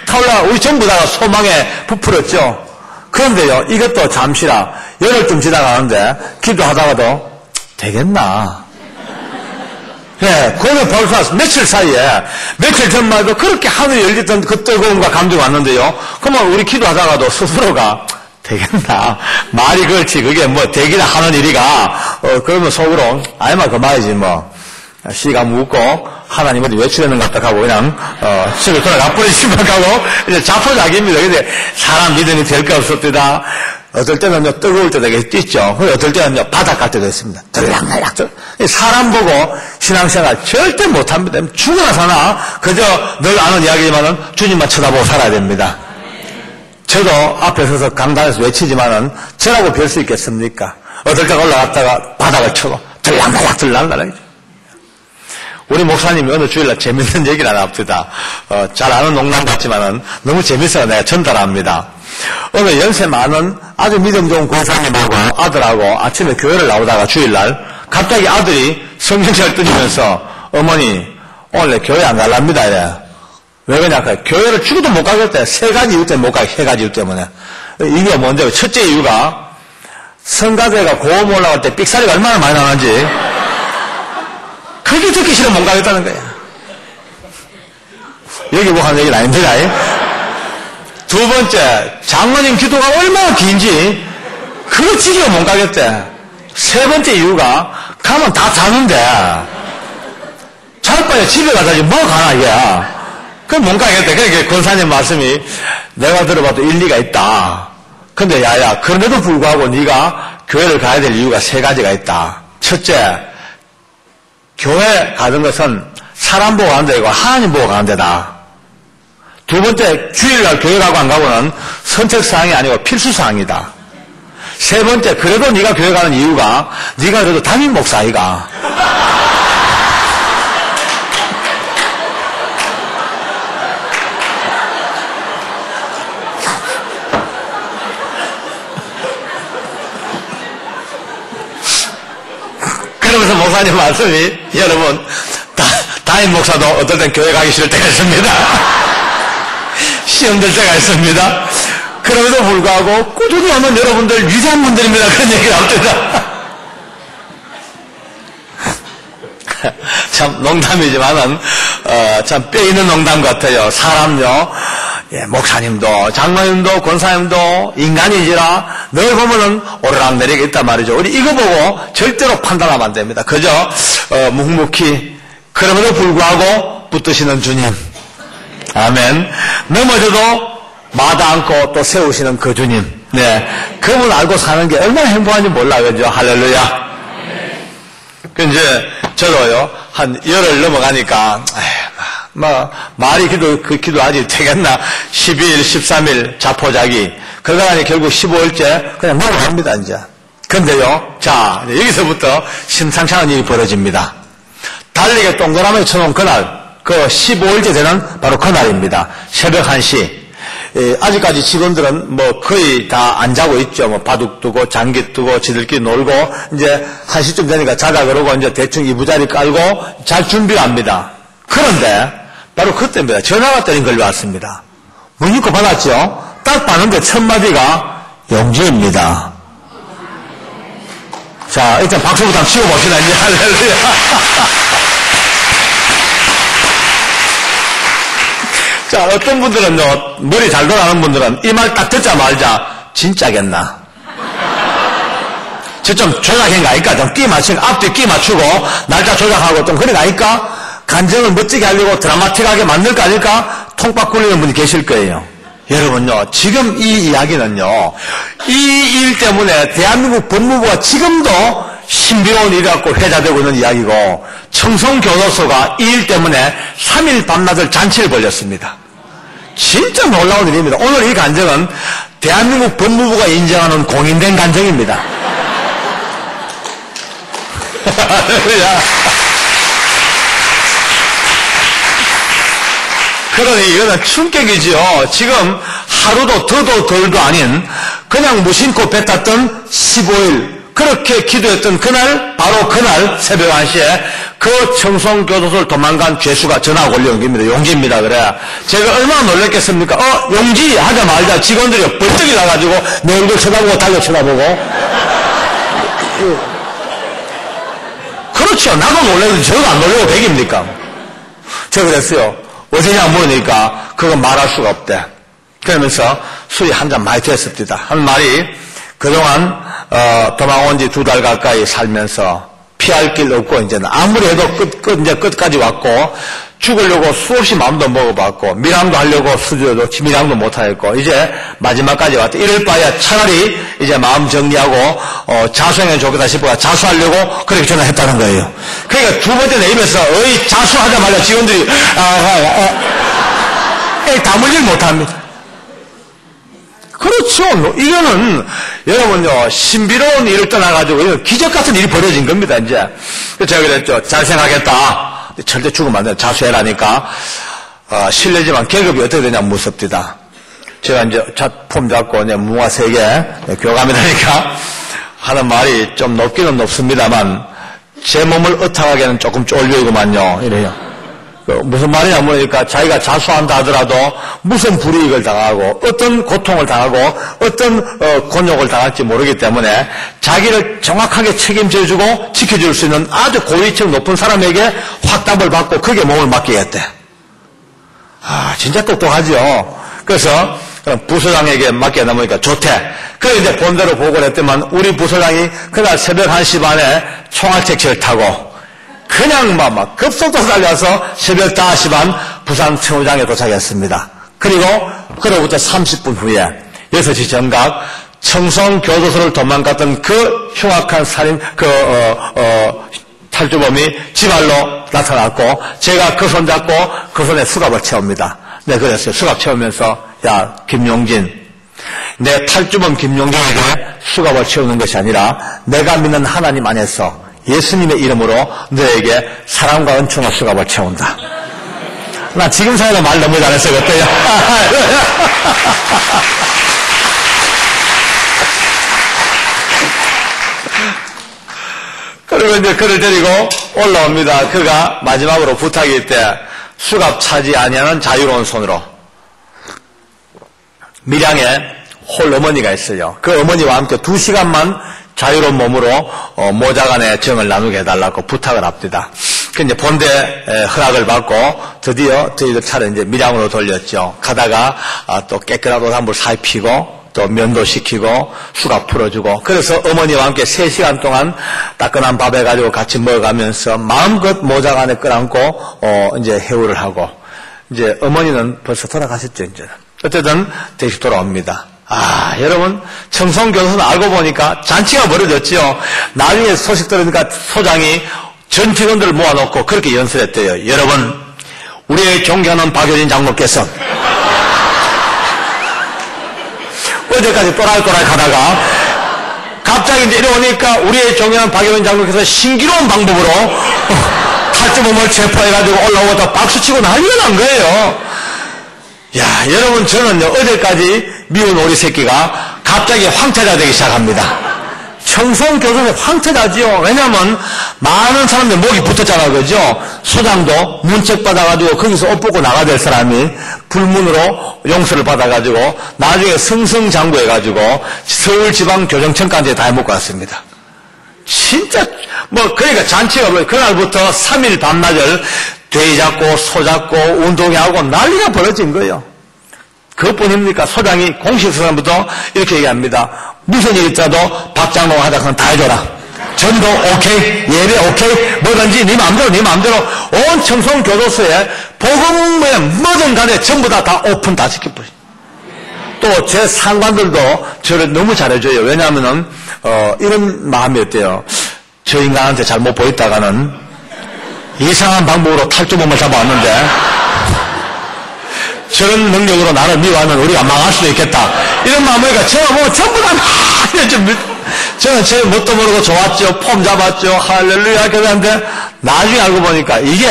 타올라 우리 전부 다가 소망에 부풀었죠. 그런데요, 이것도 잠시라 열흘쯤 지나가는데 기도하다가도 되겠나? 네, 거기 벌써 며칠 사이에, 며칠 전만 해도 그렇게 하늘이 열렸던 그 뜨거움과 감동이 왔는데요. 그러면 우리 기도하다가도 스스로가, 되겠나? 말이 그렇지, 그게 뭐 되기나 하는 일이가, 그러면 속으로, 아이마 그 말이지 뭐, 시가 묻고, 하나님 어디 외치려는 것 같다 하고, 그냥, 집에 돌아가버리 심각하고, 이제 자포자기입니다. 근데 사람 믿음이 될 게 없었대다. 어떨 때는요, 뜨거울 때도 되게 뛰죠. 어떨 때는요, 바닥 갈 때도 있습니다. 들락날락. 사람 보고 신앙생활 절대 못합니다. 죽어나 사나, 그저 늘 아는 이야기지만은 주님만 쳐다보고 살아야 됩니다. 저도 앞에 서서 강단에서 외치지만은 저라고 별 수 있겠습니까? 어떨 때가 올라갔다가 바닥을 쳐고, 들락날락. 우리 목사님이 어느 주일날 재밌는 얘기를 하나 합니다. 잘 아는 농담 같지만은 너무 재밌어서 내가 전달합니다. 어느 연세 많은 아주 믿음 좋은 권사님하고 아들하고 아침에 교회를 나오다가 주일날 갑자기 아들이 성경책을 뜯으면서 어머니 오늘 교회 안 갈랍니다. 이래. 왜 그러냐? 교회를 죽어도 못 가겠대. 3가지 이유 때문에 못 가요. 3가지 이유 때문에. 이게 뭔데? 첫째 이유가 성가대가 고음 올라갈 때 삑사리가 얼마나 많이 나는지 그게 듣기 싫어 못 가겠다는 거야. 여기 뭐 하는 얘기는 아닙니다. 두 번째, 장로님 기도가 얼마나 긴지 그거 지기가 못 가겠대. 세 번째 이유가 가면 다 자는데 잘 바에 집에 가자지 뭐 가나 이게. 그럼 못 가겠대. 그러니까 권사님 말씀이 내가 들어봐도 일리가 있다. 근데 야야 그런데도 불구하고 네가 교회를 가야 될 이유가 3가지가 있다. 첫째, 교회 가는 것은 사람 보고 가는 데고 하나님 보고 가는 데다. 두 번째, 주일날 교회 가고 안 가고는 선택사항이 아니고 필수사항이다. 세 번째, 그래도 네가 교회 가는 이유가 네가 그래도 담임 목사이가. 그러면서 목사님 말씀이 여러분 담임 목사도 어떨 땐 교회 가기 싫을 때가 있습니다. 시험 될 때가 있습니다. 그럼에도 불구하고 꾸준히 하면 여러분들 위대한 분들입니다. 그런 얘기 나옵니다. 참 농담이지만은 참 뼈 있는 농담 같아요. 사람요, 예, 목사님도 장로님도 권사님도 인간이지라 늘 보면은 오르락내리가 있단 말이죠. 우리 이거 보고 절대로 판단하면 안 됩니다. 그저 묵묵히 그럼에도 불구하고 붙드시는 주님, 아멘. 넘어져도 마다 않고 또 세우시는 그 주님, 네, 그분 알고 사는 게 얼마나 행복한지 몰라, 그죠? 할렐루야. 그 이제 저도요 한 열흘 넘어가니까 말이 기도하지 되겠나. 12일 13일 자포자기 그러다니 결국 15일째 그냥 넘어갑니다. 이제 근데요, 자 여기서부터 심상치 않은 일이 벌어집니다. 달리게 동그라미 쳐놓은 그날, 그 15일째 되는 바로 그날입니다. 새벽 1시. 아직까지 직원들은 뭐 거의 다 안 자고 있죠. 뭐 바둑 두고 장기 두고 지들끼리 놀고 이제 1시쯤 되니까 자자 그러고 이제 대충 이부자리 깔고 잘 준비를 합니다. 그런데 바로 그때입니다. 전화가 때린 걸로 왔습니다. 문 읽고 받았죠. 딱 봤는데 첫 마디가 용지입니다. 자, 일단 박수부터 한번 치워봅시다. 이제 할렐루야. 자, 어떤 분들은요, 머리 잘 돌아가는 분들은 이 말 딱 듣자마자 진짜겠나? 저 좀 조작한 거 아닐까? 좀 끼 맞추고, 앞뒤 끼 맞추고, 날짜 조작하고 좀 그런 거 아닐까? 간정을 멋지게 하려고 드라마틱하게 만들 거 아닐까? 통박 굴리는 분이 계실 거예요. 여러분요, 지금 이 이야기는요, 이 일 때문에 대한민국 법무부가 지금도 신비로운 일이 갖고 회자되고 있는 이야기고, 청송교도소가 이 일 때문에 3일 밤낮을 잔치를 벌였습니다. 진짜 놀라운 일입니다. 오늘 이 간정은 대한민국 법무부가 인정하는 공인된 간정입니다. 그러니 이거는 충격이지요. 지금 하루도 더도 덜도 아닌 그냥 무심코 뱉었던 15일, 그렇게 기도했던 그날, 바로 그날 새벽 1시에 그 청송교도소를 도망간 죄수가 전화가 올려온 겁니다. 용지입니다. 그래. 제가 얼마나 놀랐겠습니까? 용지 하자마자 직원들이 벌떡이 나가지고 내 얼굴 쳐다보고 달려 쳐다보고. 그렇죠. 나도 놀랐는데 저도 안 놀라고 백입니까? 제가 그랬어요. 어디냐 물으니까 그건 말할 수가 없대. 그러면서 술이 한 잔 많이 됐습니다. 한 말이 그동안 도망 온 지 2달 가까이 살면서 피할 길 없고 이제는 아무리 해도 이제 끝까지 왔고 죽으려고 수없이 마음도 먹어봤고 밀항도 하려고 수주에도 밀항도 못하겠고 이제 마지막까지 왔다. 이럴 바에야 차라리 이제 마음 정리하고 자수하면 좋겠다 싶어가 자수하려고 그렇게 전화했다는 거예요. 그러니까 두 번째 내 입에서 자수하자마자 직원들이 다 물질 못합니다. 그렇죠. 이거는 여러분요, 신비로운 일을 떠나가지고 기적 같은 일이 벌어진 겁니다. 이제 제가 그랬죠. 잘 생각했다. 절대 죽으면 안 돼. 자수해라니까. 실례지만 계급이 어떻게 되냐 무섭디다. 제가 이제 폼 잡고 이제 무화 세계 교감이 되니까 하는 말이 좀 높기는 높습니다만 제 몸을 어탕하게는 조금 쫄려이구만요. 이래요. 무슨 말이냐 물으니까 자기가 자수한다 하더라도 무슨 불이익을 당하고 어떤 고통을 당하고 어떤 곤욕을 당할지 모르기 때문에 자기를 정확하게 책임져주고 지켜줄 수 있는 아주 고위층 높은 사람에게 확답을 받고 그게 몸을 맡기겠대. 진짜 똑똑하죠. 그래서 부서장에게 맡겨다 보니까 좋대. 그래서 이제 본대로 보고를 했더만 우리 부서장이 그날 새벽 1시 반에 총알 택시를 타고 그냥 막 급속도로 달려서 새벽 5시 반 부산 청우장에 도착했습니다. 그리고 그로부터 30분 후에 6시 정각 청송교도소를 도망갔던 그 흉악한 살인 탈주범이 지발로 나타났고 제가 그 손 잡고 그 손에 수갑을 채웁니다. 네, 그랬어요. 수갑 채우면서 야 김용진, 내 탈주범 김용진에게 수갑을 채우는 것이 아니라 내가 믿는 하나님 안에서 예수님의 이름으로 너에게 사랑과 은총과 수갑을 채운다. 나 지금 사이도 말 너무 잘했어요. 어때요? 그리고 이제 그를 데리고 올라옵니다. 그가 마지막으로 부탁이 때 수갑 차지 아니하는 자유로운 손으로 밀양에 홀 어머니가 있어요. 그 어머니와 함께 2시간만 자유로운 몸으로 모자 간의 정을 나누게 해달라고 부탁을 합니다. 그 이제 본대 허락을 받고 드디어 저희들 차를 이제 밀양으로 돌렸죠. 가다가 또 깨끗한 옷 한 벌 살피고 또 면도 시키고 수갑 풀어주고, 그래서 어머니와 함께 3시간 동안 따끈한 밥 해가지고 같이 먹어가면서 마음껏 모자 간에 끌어안고 이제 해우를 하고, 이제 어머니는 벌써 돌아가셨죠. 이제 어쨌든 다시 돌아옵니다. 여러분, 청송교도소는 알고 보니까 잔치가 벌어졌지요. 나중에 소식 들으니까 소장이 전 직원들을 모아놓고 그렇게 연설했대요. 여러분, 우리의 존경하는 박효진 장로께서 어제까지 또랄또랄 가다가 갑자기 이제 이러니까 우리의 존경하는 박효진 장로께서 신기로운 방법으로 탈주범을 체포해가지고 올라오다 박수치고 난리가 난 거예요. 야, 여러분, 저는요, 어제까지 미운 오리 새끼가 갑자기 황태자 되기 시작합니다. 청송교도소에 황태자지요. 왜냐면 많은 사람들 목이 붙었잖아, 그죠? 소장도 문책 받아가지고 거기서 옷 벗고 나가야 될 사람이 불문으로 용서를 받아가지고 나중에 승승장구해가지고 서울지방교정청까지 다 해먹고 왔습니다. 진짜 그러니까 잔치가 그날부터 3일 밤낮을 돼지 잡고 소 잡고 운동회하고 난리가 벌어진 거예요. 그것뿐입니까? 소장이 공식 수사부터 이렇게 얘기합니다. 무슨 일 있어도 박 장로 하다가 다 해줘라. 전도 오케이, 예배 오케이, 뭐든지 네 마음대로 온 청송교도소에 복음에 뭐든 간에 전부 다 오픈 다 시켜버려. 또 제 상관들도 저를 너무 잘해줘요. 왜냐하면은 이런 마음이었대요. 저 인간한테 잘못 보였다가는 이상한 방법으로 탈주범을 잡아왔는데 저런 능력으로 나를 미워하면 우리가 망할 수도 있겠다. 이런 마음이니까 제가 뭐 전부 다 저는 제 뭣도 모르고 좋았죠. 폼 잡았죠. 할렐루야. 그런데 나중에 알고 보니까 이게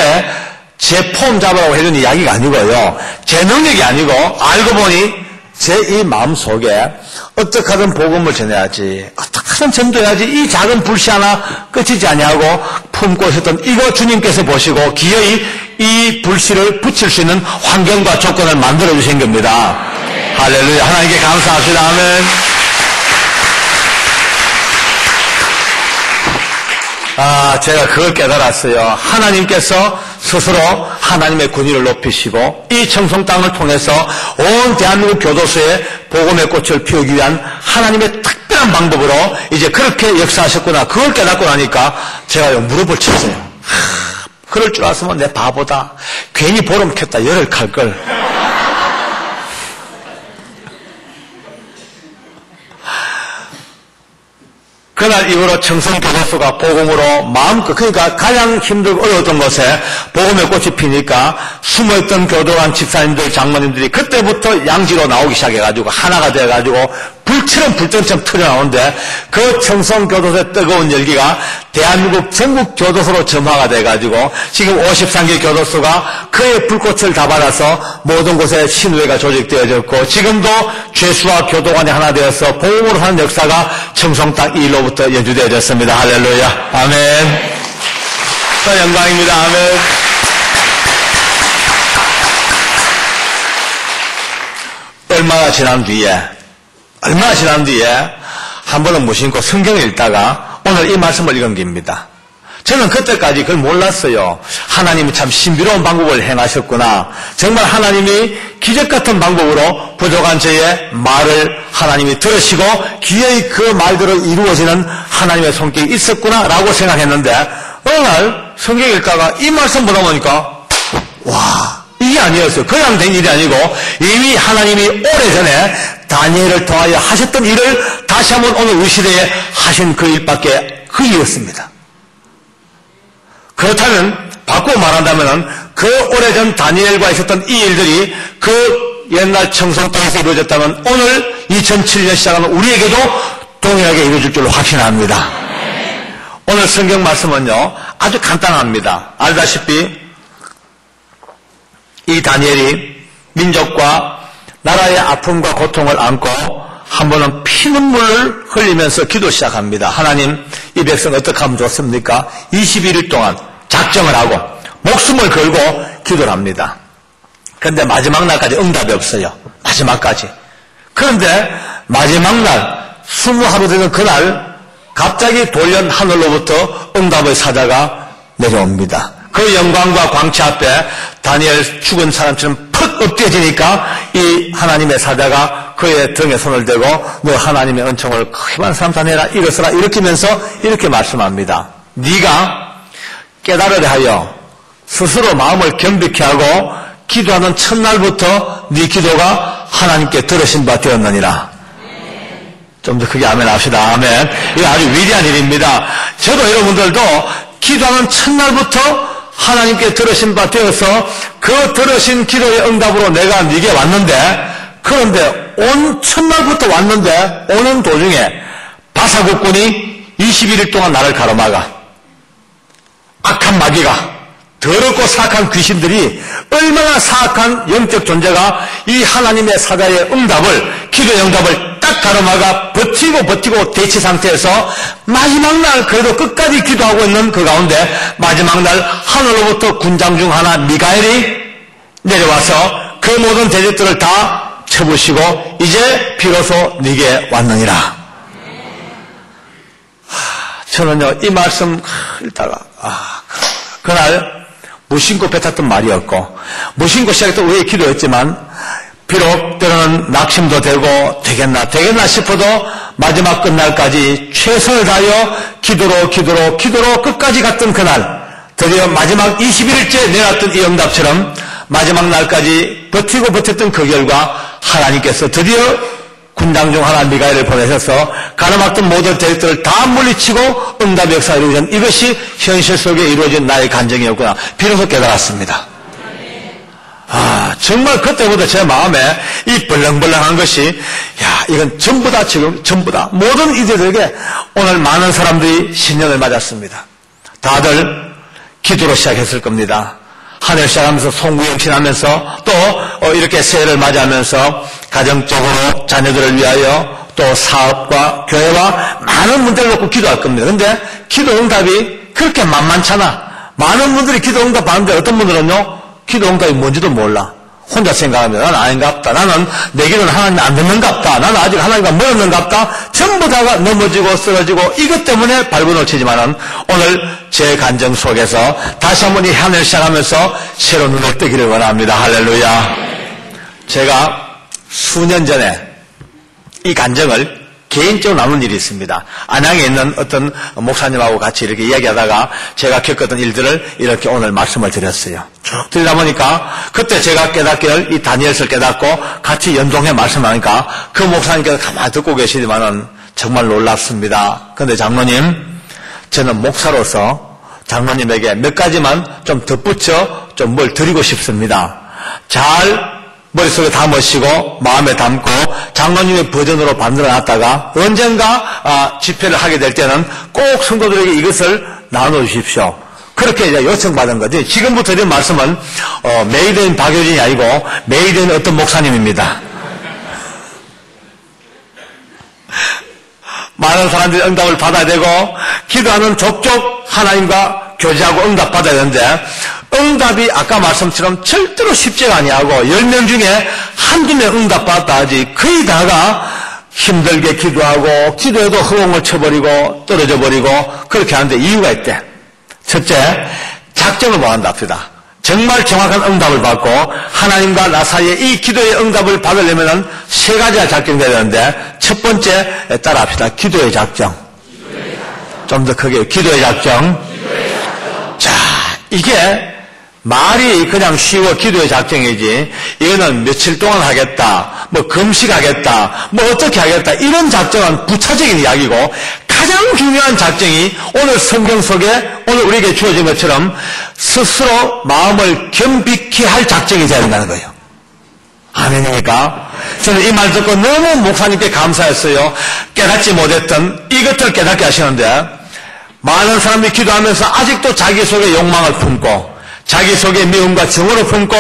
제 폼 잡으라고 해준 이야기가 아니고요. 제 능력이 아니고 알고 보니 제 이 마음 속에 어떻게 하든 복음을 전해야지, 어떻게 하든 전도해야지, 이 작은 불씨 하나 끝이지 아니하고 품고 있었던 이거 주님께서 보시고 기어이 이 불씨를 붙일 수 있는 환경과 조건을 만들어 주신 겁니다. 할렐루야. 하나님께 감사합니다. 아멘. 제가 그걸 깨달았어요. 하나님께서 스스로 하나님의 권위를 높이시고 이 청송 땅을 통해서 온 대한민국 교도소에 복음의 꽃을 피우기 위한 하나님의 특별한 방법으로 이제 그렇게 역사하셨구나. 그걸 깨닫고 나니까 제가 무릎을 쳤어요. 그럴 줄 알았으면 내 바보다. 괜히 보름 켰다 열을 칼걸. 그날 이후로 청송교도소가 복음으로 마음껏, 그러니까 가장 힘들고 어려웠던 곳에 복음의 꽃이 피니까 숨어있던 교도관 집사님들, 장로님들이 그때부터 양지로 나오기 시작해가지고 하나가 돼가지고 불처럼 불덩처럼 터져나오는데 그 청송교도소의 뜨거운 열기가 대한민국 전국 교도소로 점화가 돼가지고 지금 53개 교도소가 그의 불꽃을 다 받아서 모든 곳에 신우회가 조직되어졌고 지금도 죄수와 교도관이 하나 되어서 복음으로 사는 역사가 청송 땅 이 일로부터 연주되어졌습니다. 할렐루야. 아멘. 또 영광입니다. 아멘. 얼마나 지난 뒤에 한 번은 무심코 성경을 읽다가 오늘 이 말씀을 읽은 겁니다. 저는 그때까지 그걸 몰랐어요. 하나님이 참 신비로운 방법을 행하셨구나. 정말 하나님이 기적 같은 방법으로 부족한 저의 말을 하나님이 들으시고 기어이 그 말대로 이루어지는 하나님의 손길이 있었구나 라고 생각했는데 어느 날 성경 읽다가 이 말씀 보다 보니까 와, 이게 아니었어요. 그냥 된 일이 아니고 이미 하나님이 오래전에 다니엘을 통하여 하셨던 일을 다시 한번 오늘 우리 시대에 하신 그 일밖에 그 일이었습니다. 그렇다면 바꾸어 말한다면 그 오래전 다니엘과 있었던 이 일들이 그 옛날 청송 땅에서 이루어졌다면 오늘 2007년 시작하는 우리에게도 동일하게 이루어질 줄로 확신합니다. 오늘 성경 말씀은요 아주 간단합니다. 알다시피 이 다니엘이 민족과 나라의 아픔과 고통을 안고 한 번은 피눈물을 흘리면서 기도 시작합니다. 하나님, 이 백성 어떻게 하면 좋습니까? 21일 동안 작정을 하고 목숨을 걸고 기도를 합니다. 그런데 마지막 날까지 응답이 없어요. 마지막까지. 그런데 마지막 날 20하루 되는 그날 갑자기 돌연 하늘로부터 응답의 사자가 내려옵니다. 그 영광과 광채 앞에 다니엘 죽은 사람처럼 퍽 엎드려지니까 이 하나님의 사자가 그의 등에 손을 대고 너 하나님의 은총을 크게만 삼산해라 일어서라 일으키면서 이렇게 말씀합니다. 네가 깨달으려 하여 스스로 마음을 겸비케 하고 기도하는 첫날부터 네 기도가 하나님께 들으신 바 되었느니라. 좀 더 크게 아멘 합시다. 아멘. 이거 아주 위대한 일입니다. 저도 여러분들도 기도하는 첫날부터 하나님께 들으신 바 되어서 그 들으신 기도의 응답으로 내가 네게 왔는데, 그런데 온 첫날부터 왔는데 오는 도중에 바사국군이 21일 동안 나를 가로막아 악한 마귀가, 더럽고 사악한 귀신들이, 얼마나 사악한 영적 존재가 이 하나님의 사자의 응답을, 기도의 응답을 딱 가로막아 버티고 대치 상태에서 마지막 날 그래도 끝까지 기도하고 있는 그 가운데 마지막 날 하늘로부터 군장 중 하나 미가엘이 내려와서 그 모든 대적들을 다 쳐부시고 이제 비로소 네게 왔느니라. 저는요 이 말씀 읽다가 그날 무심코 뱉었던 말이었고 무심코 시작했던 우리의 기도였지만 비록 때로는 낙심도 되고 되겠나 싶어도 마지막 끝날까지 최선을 다하여 기도로 끝까지 갔던 그날, 드디어 마지막 21일째 내놨던 이 응답처럼 마지막 날까지 버텼던 그 결과 하나님께서 드디어 군장 중 하나 미가엘을 보내셔서 가로막던 모든 대적들을 다 물리치고 응답의 역사가 이루어진, 이것이 현실 속에 이루어진 나의 간증이었구나 비로소 깨달았습니다. 정말 그때부터 제 마음에 이 벌렁벌렁한 것이, 이건 전부 다 모든 이들에게 오늘 많은 사람들이 신년을 맞았습니다. 다들 기도로 시작했을 겁니다. 한 해 시작하면서 송구영신하면서 또 이렇게 새해를 맞이하면서 가정적으로 자녀들을 위하여 또 사업과 교회와 많은 문제를 놓고 기도할 겁니다. 그런데 기도 응답이 그렇게 만만찮아. 많은 분들이 기도 응답 받는데 어떤 분들은요 기도 응답이 뭔지도 몰라. 혼자 생각하면 나는 아닌갑다. 나는 내 기도는 하나님 안 듣는갑다. 나는 아직 하나님과 멀었는갑다. 전부 다가 넘어지고 쓰러지고 이것 때문에 발버둥을 치지만은 오늘 제 간증 속에서 다시 한번 이 한 해를 시작하면서 새로운 눈을 뜨기를 원합니다. 할렐루야. 제가 수년 전에 이 간증을 개인적으로 나눈 일이 있습니다. 안양에 있는 어떤 목사님하고 같이 이렇게 이야기하다가 제가 겪었던 일들을 이렇게 오늘 말씀을 드렸어요. 쭉 들다 보니까 그때 제가 깨닫기를 이 다니엘서를 깨닫고 같이 연동해 말씀하니까 그 목사님께서 가만히 듣고 계시지만은 정말 놀랍습니다. 그런데 장로님, 저는 목사로서 장로님에게 몇 가지만 좀 덧붙여 좀 뭘 드리고 싶습니다. 잘 머릿속에 담으시고 마음에 담고 장로님의 버전으로 만들어놨다가 언젠가 집회를 하게 될 때는 꼭 성도들에게 이것을 나눠주십시오. 그렇게 이제 요청받은 거지. 지금부터 드린 말씀은 메이드인 박효진이 아니고 메이드인 어떤 목사님입니다. 많은 사람들이 응답을 받아야 되고 기도하는 족족 하나님과 교제하고 응답 받아야 되는데 응답이 아까 말씀처럼 절대로 쉽지가 아니하고 10명 중에 한두 명 응답 받았다 하지 거의 다가 힘들게 기도하고 기도해도 허공을 쳐버리고 떨어져 버리고 그렇게 하는데 이유가 있대. 첫째, 작정을 못한다 합시다. 정말 정확한 응답을 받고 하나님과 나 사이에 이 기도의 응답을 받으려면 세 가지가 작정돼야 되는데 첫 번째 따라합시다. 기도의 작정. 좀 더 크게 기도의 작정. 자, 이게 말이 그냥 쉬워 기도의 작정이지 이거는 며칠 동안 하겠다, 뭐 금식하겠다, 뭐 어떻게 하겠다 이런 작정은 부차적인 이야기고 가장 중요한 작정이 오늘 성경 속에 오늘 우리에게 주어진 것처럼 스스로 마음을 겸비케 할 작정이 되어야 된다는 거예요. 아멘입니까? 저는 이 말 듣고 너무 목사님께 감사했어요. 깨닫지 못했던 이것을 깨닫게 하시는데 많은 사람들이 기도하면서 아직도 자기 속에 욕망을 품고 자기 속에 미움과 정오를 품고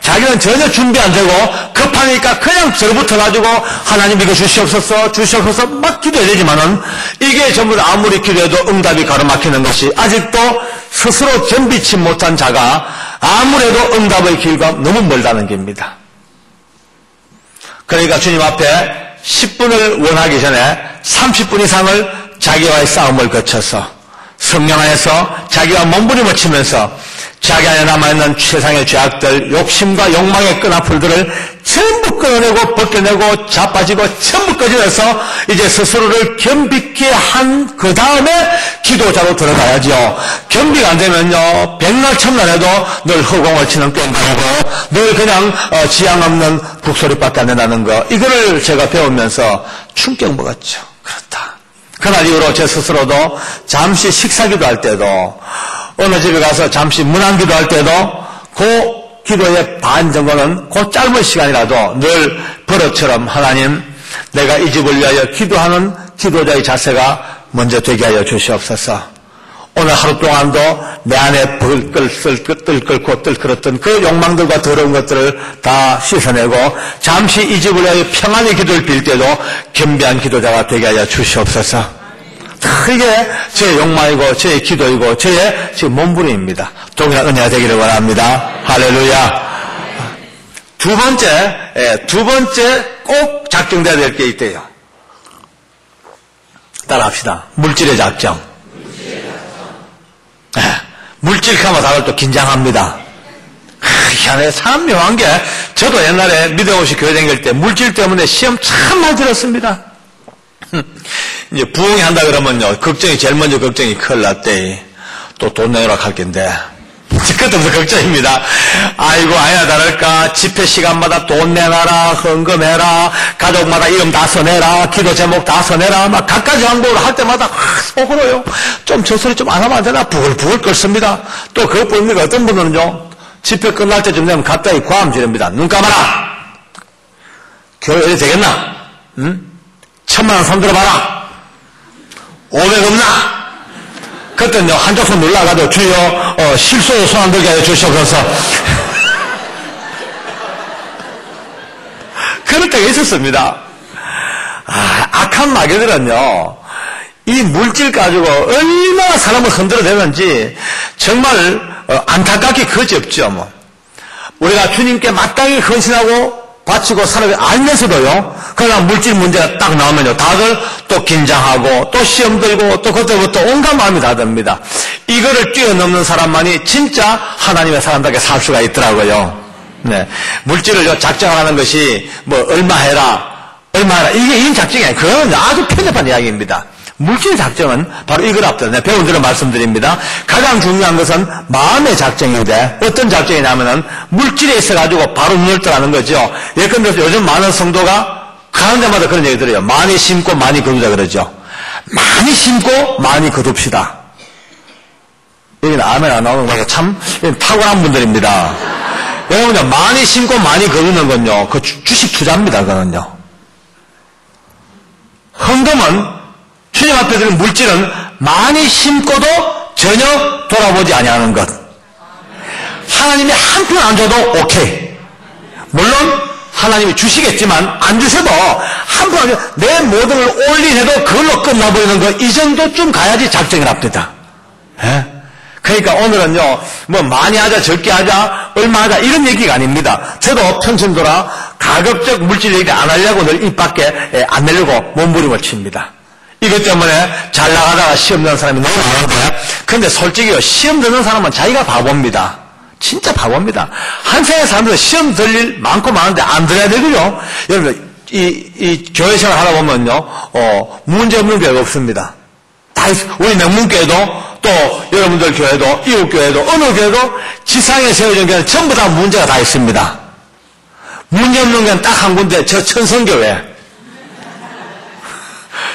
자기는 전혀 준비 안 되고 급하니까 그냥 절붙어가지고 하나님 이거 주시옵소서 막 기도해야 되지만은 이게 전부 다 아무리 기도해도 응답이 가로막히는 것이 아직도 스스로 겸비치 못한 자가 아무래도 응답의 길과 너무 멀다는 겁니다. 그러니까 주님 앞에 10분을 원하기 전에 30분 이상을 자기와의 싸움을 거쳐서 성령 안에서 자기와 몸부림을 치면서 자기 안에 남아있는 세상의 죄악들, 욕심과 욕망의 끈아풀들을 전부 끊어내고 벗겨내고 자빠지고 전부 꺼져내서 이제 스스로를 겸비케 한 그 다음에 기도자로 들어가야죠. 겸비가 안 되면요, 백날 천날해도 늘 허공을 치는 꽹과리고 늘 그냥 지향 없는 북소리밖에 안 된다는 거, 이거를 제가 배우면서 충격 먹었죠. 그렇다. 그날 이후로 제 스스로도 잠시 식사기도 할 때도, 어느 집에 가서 잠시 문안기도 할 때도 그 기도의 반 정도는 그 짧은 시간이라도 늘 버릇처럼 하나님, 내가 이 집을 위하여 기도하는 기도자의 자세가 먼저 되게 하여 주시옵소서. 오늘 하루 동안도 내 안에 끓었던 그 욕망들과 더러운 것들을 다 씻어내고 잠시 이 집을 위하여 평안의 기도를 빌 때도 겸비한 기도자가 되게 하여 주시옵소서. 이게 제 욕망이고 제 기도이고 제 몸부림입니다. 동일한 은혜가 되기를 원합니다. 할렐루야. 두 번째 꼭 작정돼야 될 게 있대요. 따라합시다. 물질의 작정. 물질 하면 다들 또 긴장합니다. 희한해. 참 묘한 게, 저도 옛날에 믿어오시 교회 다닐 때 물질 때문에 시험 참 많이 들었습니다. 이제 부흥이 한다 그러면요, 걱정이, 제일 먼저 걱정이 큰일 났대. 또 돈 내놓으라 할 텐데. 그때부터 걱정입니다. 아이고, 아야 다를까, 집회 시간마다 돈 내놔라, 헌금해라, 가족마다 이름 다 써내라, 기도 제목 다 써내라, 막 갖가지 항복을 할 때마다 속으로요, 좀 저 소리 좀 안 하면 안 되나, 부글부글 끓습니다. 또 그것뿐입니까? 어떤 분은요, 집회 끝날 때쯤 되면 갑자기 고함 지릅니다. 눈 감아라! 교회 이래 되겠나? 응? 1,000만 원 손들어봐라! 500 없나? 그때는요, 한쪽 손 눌러가지고 주여, 실수로 손 안 들게 하여 주시옵소서. 그럴 때가 있었습니다. 악한 마귀들은요, 이 물질 가지고 얼마나 사람을 흔들어대는지 정말 안타깝게 그지없죠. 뭐. 우리가 주님께 마땅히 헌신하고 바치고 살아야 알면서도요, 그러나 물질 문제가 딱 나오면요, 다들 또 긴장하고, 또 시험 들고, 또 그때부터 온갖 마음이 다 듭니다. 이거를 뛰어넘는 사람만이 진짜 하나님의 사람답게 살 수가 있더라고요. 네. 물질을 작정하는 것이, 뭐, 얼마 해라, 이게 이 작정이 아니에요. 그건 아주 편협한 이야기입니다. 물질 작정은 바로 이걸 앞두고 내가 배운 대로 말씀드립니다. 가장 중요한 것은 마음의 작정인데, 어떤 작정이냐면은 물질에 있어가지고 바로 눈을 뜨라는 거죠. 예컨대 요즘 많은 성도가 가는 데마다 그런 얘기 들어요. 많이 심고 많이 거두자 그러죠. 많이 심고 많이 거둡시다. 여기는 아멘 안 나오는 거가 참 탁월한 분들입니다. 여러분요, 많이 심고 많이 거두는 건요, 그 주식 투자입니다. 그거는요. 헌금은 주님 앞에 드는 물질은 많이 심고도 전혀 돌아보지 아니하는 것. 하나님이 한 푼 안 줘도 오케이. 물론 하나님이 주시겠지만 안 주셔도 한 푼 안 줘도 내 모든 걸 올인해도 그걸로 끝나버리는 것, 이 정도쯤 가야지 작정을 합니다. 예? 그러니까 오늘은요, 뭐 많이 하자 적게 하자 얼마 하자 이런 얘기가 아닙니다. 저도 평생 돌아 가급적 물질 얘기 안 하려고 늘 입 밖에 안 내려고 몸부림을 칩니다. 이것 때문에 잘 나가다가 시험 드는 사람이 너무 많은데, 근데 솔직히요, 시험 드는 사람은 자기가 바보입니다. 진짜 바보입니다. 한 세상의 사람들은 시험 들 일 많고 많은데 안 들어야 되고요. 여러분, 이 교회 생활 하다 보면요, 문제 없는 교회가 없습니다. 다 있어. 우리 명문교회도, 또 여러분들 교회도, 이웃교회도, 어느 교회도 지상에 세워진 교회는 전부 다 문제가 다 있습니다. 문제 없는 교회는 딱 한 군데, 저 천성교회.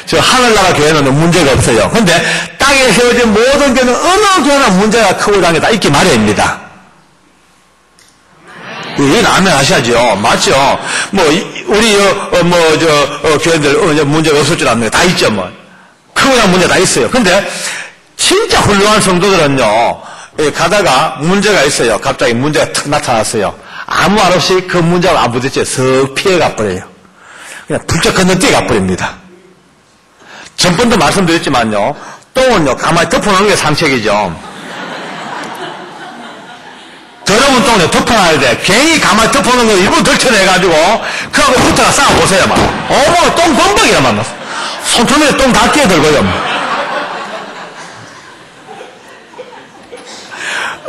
저 하늘나라 교회는 문제가 없어요. 근데 땅에 세워진 모든 교회는 어느 교회나 문제가 크고 작은 게 다 있기 마련입니다. 이건 아멘 하셔야죠. 맞죠? 뭐, 우리, 교회들, 문제가 없을 줄 압니다. 다 있죠, 뭐. 크고 작은 문제 다 있어요. 근데, 진짜 훌륭한 성도들은요, 가다가 문제가 있어요. 갑자기 문제가 탁 나타났어요. 아무 말 없이 그 문제가 안 부딪혀요. 슥 피해가 버려요. 그냥 불쩍 건너뛰어 가버립니다. 전번도 말씀드렸지만요, 똥은요, 가만히 덮어놓는 게 상책이죠. 더러운 똥에 덮어놔야 돼. 괜히 가만히 덮어놓은 거 일부러 덜쳐내가지고 그하고 붙어가 싸워보세요. 막 어머 똥 범벅이라 만났어. 손톱에 똥 다 끼어들고요.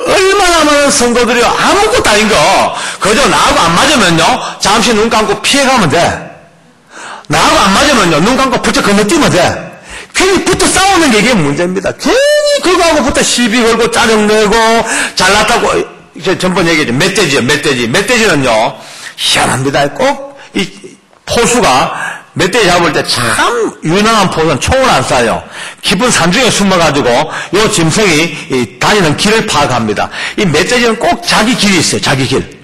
얼마나 많은 성도들이 아무것도 아닌 거 그저 나하고 안 맞으면요 잠시 눈 감고 피해가면 돼. 나하고 안 맞으면요 눈 감고 부쩍 건너뛰면 돼. 괜히 붙어 싸우는 게 이게 문제입니다. 괜히 그거하고 붙어 시비 걸고 짜증내고 잘났다고 전번 얘기했죠. 멧돼지는요 희한합니다. 꼭 이 포수가 멧돼지 잡을 때 참 유능한 포수는 총을 안 쏴요. 깊은 산중에 숨어가지고 요 짐승이 다니는 길을 파악합니다. 이 멧돼지는 꼭 자기 길이 있어요. 자기 길.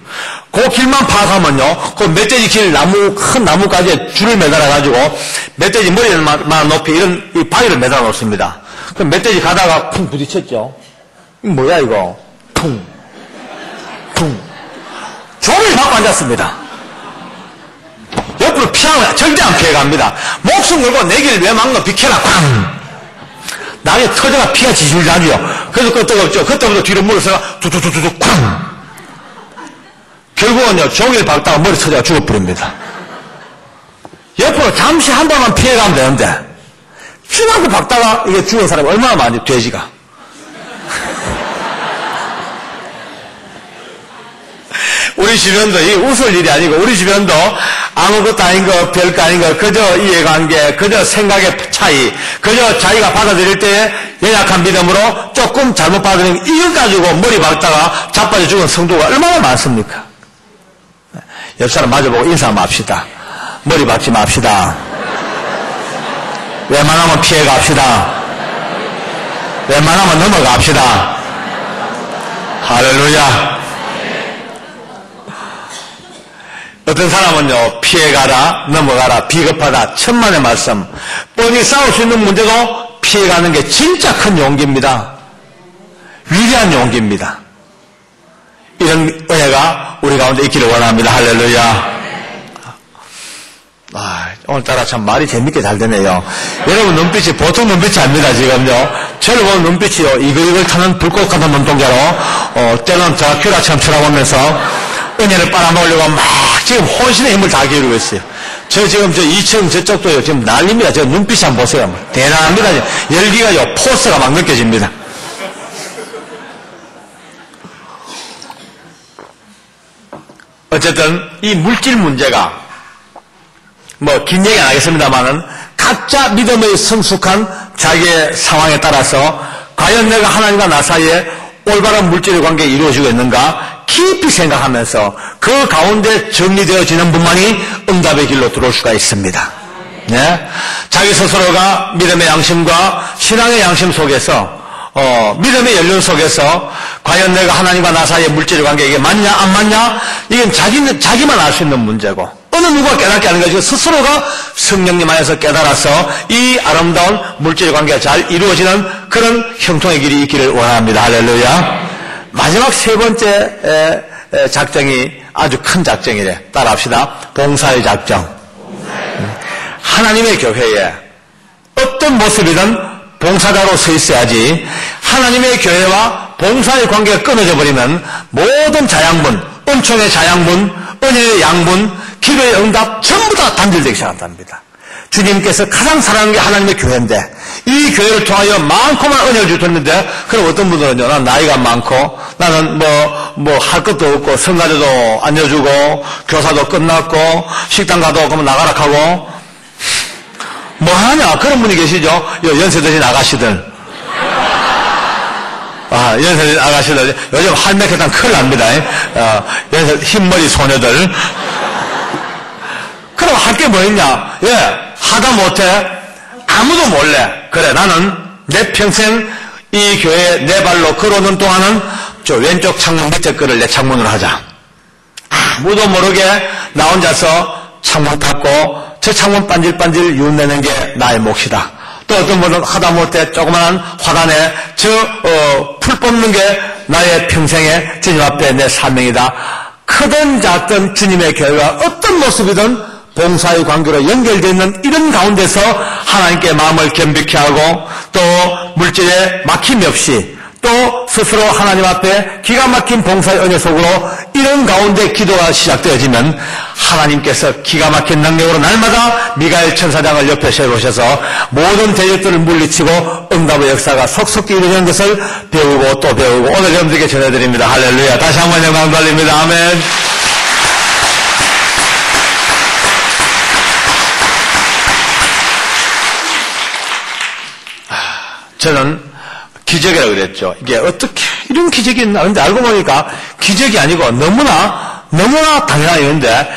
그 길만 파악하면요 그 멧돼지 길 큰 나무까지 줄을 매달아가지고 멧돼지 머리만 높이 이런 이 바위를 매달아 놓습니다. 그럼 멧돼지 가다가 쿵 부딪혔죠. 이거 뭐야 이거. 쿵 종을 맞고 앉았습니다. 옆으로 피하면 절대 안 피해갑니다. 목숨 걸고 내 길을 왜 막노 비켜라 꽝. 나중에 터져가 피가 지질 나죠. 그래서 끄떡 없죠. 그때부터 뒤로 물어서 툭툭툭툭 꽝. 결국은요 종일 박다가 머리 터져가 죽어버립니다. 옆으로 잠시 한 번만 피해가면 되는데 쥐만큼 박다가 이게 죽은 사람이 얼마나 많이 돼지가. 우리 주변도 이 웃을 일이 아니고 우리 주변도 아무것도 아닌 거 별거 아닌 거 그저 이해관계 그저 생각의 차이 그저 자기가 받아들일 때 연약한 믿음으로 조금 잘못 받아들이면 이거 가지고 머리 박다가 자빠져 죽은 성도가 얼마나 많습니까? 옆 사람 마주보고 인사 맙시다. 머리 박지 맙시다. 웬만하면 피해 갑시다. 웬만하면 넘어갑시다. 할렐루야. 어떤 사람은요 피해가라 넘어가라 비겁하다 천만의 말씀 뻔히 싸울 수 있는 문제도 피해가는 게 진짜 큰 용기입니다. 위대한 용기입니다. 이런 은혜가 우리 가운데 있기를 원합니다. 할렐루야. 오늘따라 참 말이 재밌게 잘 되네요. 여러분 눈빛이 보통 눈빛이 아닙니다. 지금요 저를 보는 눈빛이요 이글이글 타는 불꽃 같은 눈동자로 때로는 드라큘라처럼 쳐다보면서 은혜를 빨아먹으려고 막 지금 혼신의 힘을 다 기울이고 있어요. 저 지금 저 2층 저쪽도요 지금 난립니다. 저 눈빛이 한번 보세요. 대단합니다. 열기가요 포스가 막 느껴집니다. 어쨌든 이 물질 문제가 뭐 긴 얘기 안 하겠습니다만은 각자 믿음의 성숙한 자기의 상황에 따라서 과연 내가 하나님과 나 사이에 올바른 물질의 관계가 이루어지고 있는가 깊이 생각하면서 그 가운데 정리되어지는 분만이 응답의 길로 들어올 수가 있습니다. 네? 자기 스스로가 믿음의 양심과 신앙의 양심 속에서 믿음의 연륜 속에서 과연 내가 하나님과 나 사이의 물질의 관계 이게 맞냐 안 맞냐 이건 자기만 알 수 있는 문제고 어느 누가 깨닫게 하는 거죠. 스스로가 성령님 안에서 깨달아서 이 아름다운 물질의 관계가 잘 이루어지는 그런 형통의 길이 있기를 원합니다. 할렐루야. 마지막 세 번째 작정이 아주 큰 작정이래. 따라합시다. 봉사의 작정. 하나님의 교회에 어떤 모습이든 봉사자로 서 있어야지 하나님의 교회와 봉사의 관계가 끊어져 버리면 모든 자양분, 은총의 자양분, 은혜의 양분, 기도의 응답 전부 다 단절되기 시작한답니다. 주님께서 가장 사랑하는 게 하나님의 교회인데 이 교회를 통하여 많고만 은혜를 주셨는데 그럼 어떤 분들은요 난 나이가 많고 나는 뭐 할 것도 없고 성가대도 안 여주고 교사도 끝났고 식당 가도 그러면 나가라 하고 뭐 하냐 그런 분이 계시죠. 연세 드신 아가씨들 연세 드신 아가씨들 요즘 할매캐당 큰일 납니다. 연세 흰머리 소녀들 그럼 할 게 뭐 있냐? 하다 못해 아무도 몰래 그래 나는 내 평생 이 교회에 내 발로 걸어오는 동안은 저 왼쪽 창문 밑에 거를 내 창문으로 하자. 아무도 모르게 나 혼자서 창문 닫고 저 창문 반질반질 윤내는 게 나의 몫이다. 또 어떤 분은 하다 못해 조그마한 화단에 풀 뽑는 게 나의 평생의 주님 앞에 내 사명이다. 크든 작든 주님의 교회가 어떤 모습이든 봉사의 관계로 연결되어 있는 이런 가운데서 하나님께 마음을 겸비케 하고 또 물질에 막힘이 없이 또 스스로 하나님 앞에 기가 막힌 봉사의 은혜 속으로 이런 가운데 기도가 시작되어지면 하나님께서 기가 막힌 능력으로 날마다 미가엘 천사장을 옆에 세우셔서 모든 대적들을 물리치고 응답의 역사가 속속히 이루어지는 것을 배우고 또 배우고 오늘 여러분들에게 전해드립니다. 할렐루야. 다시 한번 영광 돌립니다. 아멘. 저는 기적이라고 그랬죠. 이게 어떻게 이런 기적이 있나? 근데 알고 보니까 기적이 아니고 너무나 당연한 일인데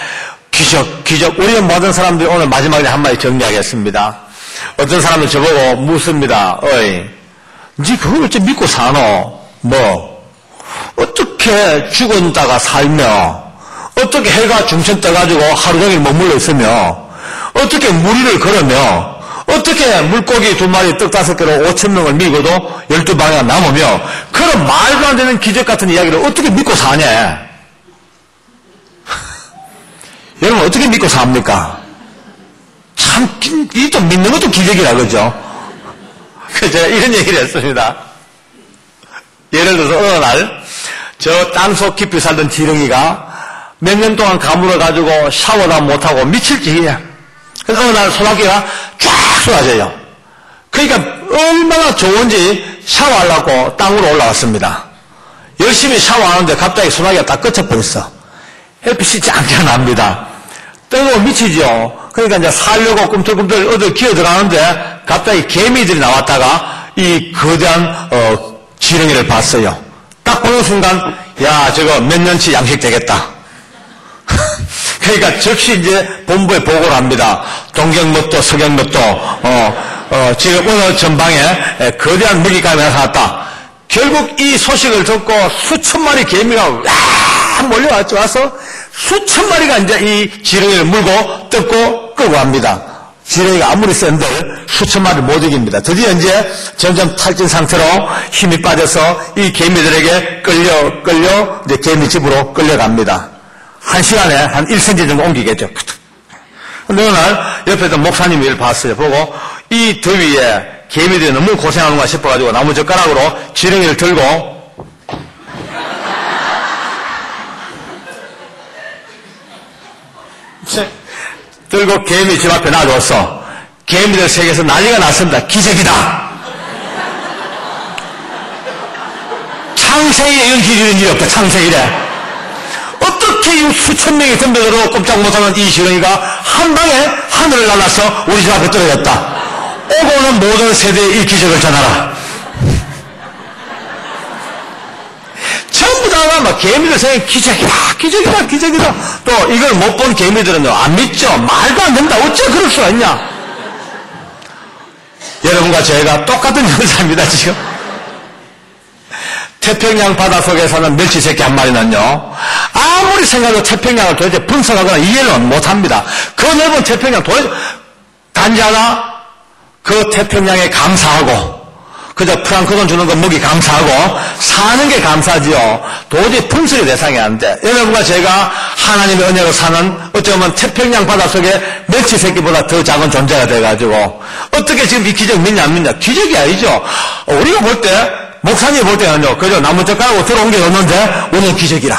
기적. 우리 모든 사람들이 오늘 마지막에 한마디 정리하겠습니다. 어떤 사람은 저보고 묻습니다. 어이, 니 그걸 어째 믿고 사노? 뭐? 어떻게 죽었다가 살며? 어떻게 해가 중천 떠가지고 하루 종일 머물러 있으며? 어떻게 무리를 걸으며? 어떻게 물고기 2마리 떡 5개로 5,000명을 미고도 12방해가 남으며 그런 말도 안 되는 기적 같은 이야기를 어떻게 믿고 사냐? 여러분 어떻게 믿고 삽니까? 참, 이 또 믿는 것도 기적이라 그러죠. 그래서 제가 이런 얘기를 했습니다. 예를 들어서 어느 날 저 땅속 깊이 살던 지렁이가 몇 년 동안 가물어가지고 샤워도 못하고 미칠 지경이야. 그래서 어느 날 소나기가 쫙 쏟아져요. 그러니까 얼마나 좋은지 샤워하려고 땅으로 올라왔습니다. 열심히 샤워하는데 갑자기 소나기가 딱 그쳐버렸어. 햇빛이 짱짱 납니다. 뜨거워 미치죠. 그러니까 이제 살려고 꿈틀꿈틀 어디 기어 들어가는데 갑자기 개미들이 나왔다가 이 거대한 지렁이를 봤어요. 딱 보는 순간 야 저거 몇 년치 양식 되겠다. 그러니까 즉시 이제 본부에 보고를 합니다. 동경못도 서경못도 지금 어느 전방에 거대한 먹이감이 나타났다. 결국 이 소식을 듣고 수천 마리 개미가 와 몰려왔죠. 와서 수천 마리가 이제 이 지렁이를 물고 뜯고 끄고 합니다. 지렁이가 아무리 센들 수천 마리를 못 이깁니다. 드디어 이제 점점 탈진 상태로 힘이 빠져서 이 개미들에게 끌려 이제 개미집으로 끌려갑니다. 한 시간에 한 1cm 정도 옮기겠죠. 근데 어느 날 옆에서 목사님이 이를 봤어요. 보고 이 더위에 개미들이 너무 고생하는가 싶어가지고 나무젓가락으로 지렁이를 들고 개미 집 앞에 놔뒀어. 개미들 세계에서 난리가 났습니다. 기적이다. 창세일에 이런 기적이 있는 일이 없다. 창세일에. 어떻게 이 수천 명이 덤벼들어 꼼짝 못하는 이 지렁이가 한 방에 하늘을 날라서 우리 집 앞에 떨어졌다. 오고 오는 모든 세대에 이 기적을 전하라. 전부 다 막 개미들 생각에 기적이다. 또 이걸 못 본 개미들은요, 안 믿죠. 말도 안 된다. 어째 그럴 수가 있냐. 여러분과 저희가 똑같은 현상입니다, 지금. 태평양 바닷속에 사는 멸치새끼 한 마리는요, 아무리 생각해도 태평양을 도대체 분석하거나 이해를 못합니다. 그 넓은 태평양 단지 하나 그 태평양에 감사하고 그저 프랑크돈 주는 거 먹이 감사하고 사는 게 감사지요. 도저히 분석의 대상이 안 돼. 여러분과 제가 하나님의 은혜로 사는 어쩌면 태평양 바닷속에 멸치새끼보다 더 작은 존재가 돼가지고 어떻게 지금 이 기적 믿냐 안 믿냐. 기적이 아니죠. 우리가 볼 때 목사님이 볼 때는요, 그저 나무젓가락으로 들어온 게 없는데, 오늘 기적이라.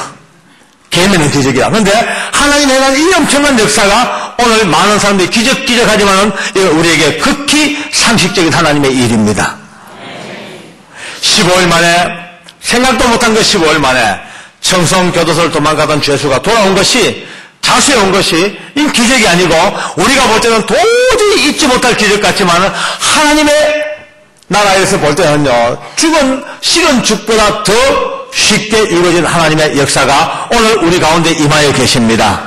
개미는 기적이라. 그런데 하나님 행한 이 엄청난 역사가 오늘 많은 사람들이 기적하지만은 우리에게 극히 상식적인 하나님의 일입니다. 15일 만에, 생각도 못한 그 15일 만에 청송교도소를 도망가던 죄수가 돌아온 것이, 자수해 온 것이 이 기적이 아니고, 우리가 볼 때는 도저히 잊지 못할 기적 같지만은 하나님의 나라에서 볼 때는요, 식은 죽보다 더 쉽게 이루어진 하나님의 역사가 오늘 우리 가운데 임하여 계십니다.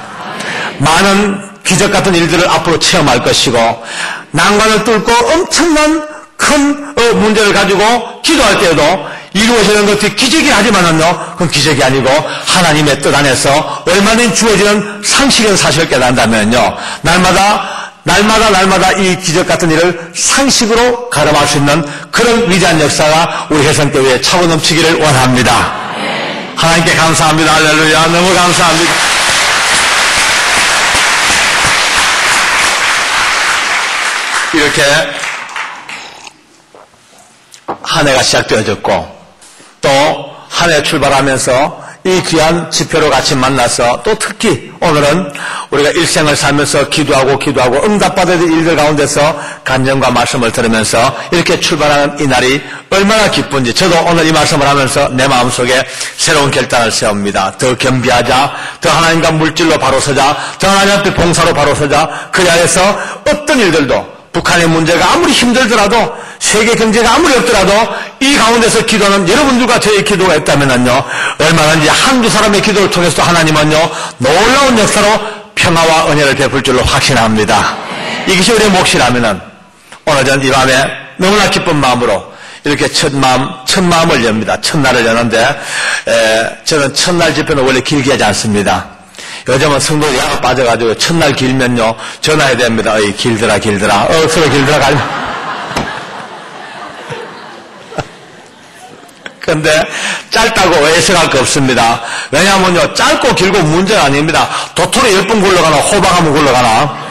많은 기적 같은 일들을 앞으로 체험할 것이고, 난관을 뚫고 엄청난 큰 문제를 가지고 기도할 때에도 이루어지는 것이 기적이 하지만은요, 그건 기적이 아니고 하나님의 뜻 안에서 얼마든지 주어지는 상식의 사실을 깨닫는다면요, 날마다 이 기적 같은 일을 상식으로 가름할 수 있는 그런 위대한 역사가 우리 혜성교회에 차고 넘치기를 원합니다. 하나님께 감사합니다. 할렐루야. 너무 감사합니다. 이렇게 한 해가 시작되어졌고 또 한 해 출발하면서 이 귀한 집회로 같이 만나서 또 특히 오늘은 우리가 일생을 살면서 기도하고 응답받아야 될 일들 가운데서 간증과 말씀을 들으면서 이렇게 출발하는 이 날이 얼마나 기쁜지 저도 오늘 이 말씀을 하면서 내 마음속에 새로운 결단을 세웁니다. 더 겸비하자, 더 하나님과 물질로 바로 서자, 더 하나님 앞에 봉사로 바로 서자. 그 자리에서 어떤 일들도 북한의 문제가 아무리 힘들더라도 세계 경제가 아무리 없더라도 이 가운데서 기도하는 여러분들과 저의 기도가 있다면요 얼마든지 한두 사람의 기도를 통해서 하나님은요 놀라운 역사로 평화와 은혜를 베풀 줄로 확신합니다. 이것이 우리의 몫이라면은 오늘 전 이 밤에 너무나 기쁜 마음으로 이렇게 첫 마음을 엽니다. 첫날을 여는데 저는 첫날 집회는 원래 길게 하지 않습니다. 요즘은 성도들이 하나 빠져가지고 첫날 길면요 전화해야 됩니다. 어이 길더라 서로 길더라 가지 근데 짧다고 애석할 거 없습니다. 왜냐하면요 짧고 길고 문제가 아닙니다. 도토리 10번 굴러가나 호박 한번 굴러가나.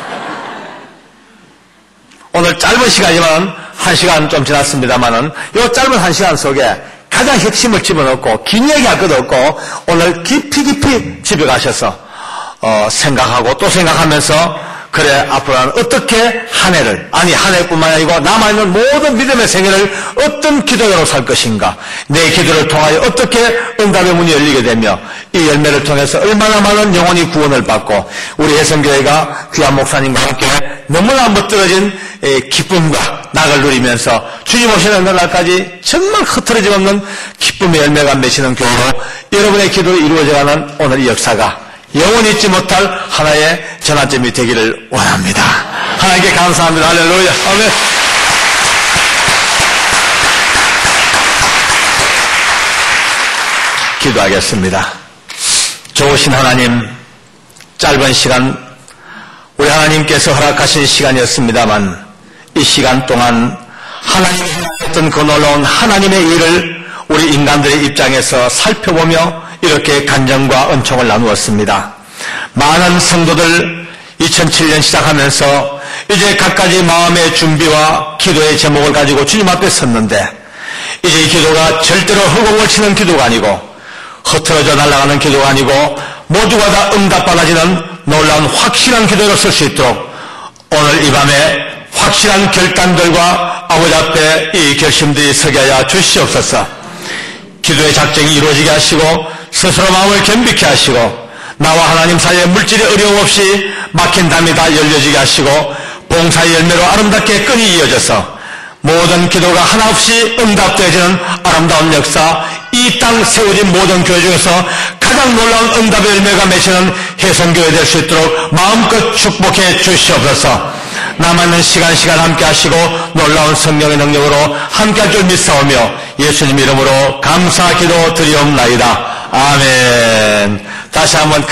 오늘 짧은 시간이지만 1시간 좀 지났습니다만은 이 짧은 1시간 속에 가장 핵심을 집어넣고 긴 얘기할 것도 없고 오늘 깊이 집에 가셔서 생각하고 또 생각하면서 그래 앞으로는 어떻게 한 해뿐만 아니고 남아있는 모든 믿음의 생애를 어떤 기도로 살 것인가, 내 기도를 통하여 어떻게 응답의 문이 열리게 되며 이 열매를 통해서 얼마나 많은 영혼이 구원을 받고 우리 혜성교회가 귀한 목사님과 함께 너무나 멋들어진 기쁨과 낙을 누리면서 주님 오시는 날까지 정말 흐트러짐 없는 기쁨의 열매가 맺히는 교회로 여러분의 기도로 이루어져가는 오늘 이 역사가 영원히 잊지 못할 하나의 전환점이 되기를 원합니다. 하나님께 감사합니다. 할렐루야. 아멘. 기도하겠습니다. 좋으신 하나님, 짧은 시간 우리 하나님께서 허락하신 시간이었습니다만 이 시간 동안 하나님이 행하셨던 그 놀라운 하나님의 일을 우리 인간들의 입장에서 살펴보며 이렇게 간증과 은총을 나누었습니다. 많은 성도들 2007년 시작하면서 이제 각가지 마음의 준비와 기도의 제목을 가지고 주님 앞에 섰는데 이제 이 기도가 절대로 허공을 치는 기도가 아니고 흐트러져 날아가는 기도가 아니고 모두가 다 응답받아지는 놀라운 확실한 기도로 설 수 있도록 오늘 이 밤에 확실한 결단들과 아버지 앞에 이 결심들이 서게 하여 주시옵소서. 기도의 작정이 이루어지게 하시고 스스로 마음을 겸비케 하시고 나와 하나님 사이에 물질의 어려움 없이 막힌 담이 다 열려지게 하시고 봉사의 열매로 아름답게 끈이 이어져서 모든 기도가 하나 없이 응답되어지는 아름다운 역사, 이 땅 세워진 모든 교회 중에서 가장 놀라운 응답의 열매가 맺히는 혜성교회 될 수 있도록 마음껏 축복해 주시옵소서. 남아있는 시간 함께 하시고 놀라운 성령의 능력으로 함께 할 줄 믿사오며 예수님 이름으로 감사 기도 드리옵나이다. 아멘. 다시 한번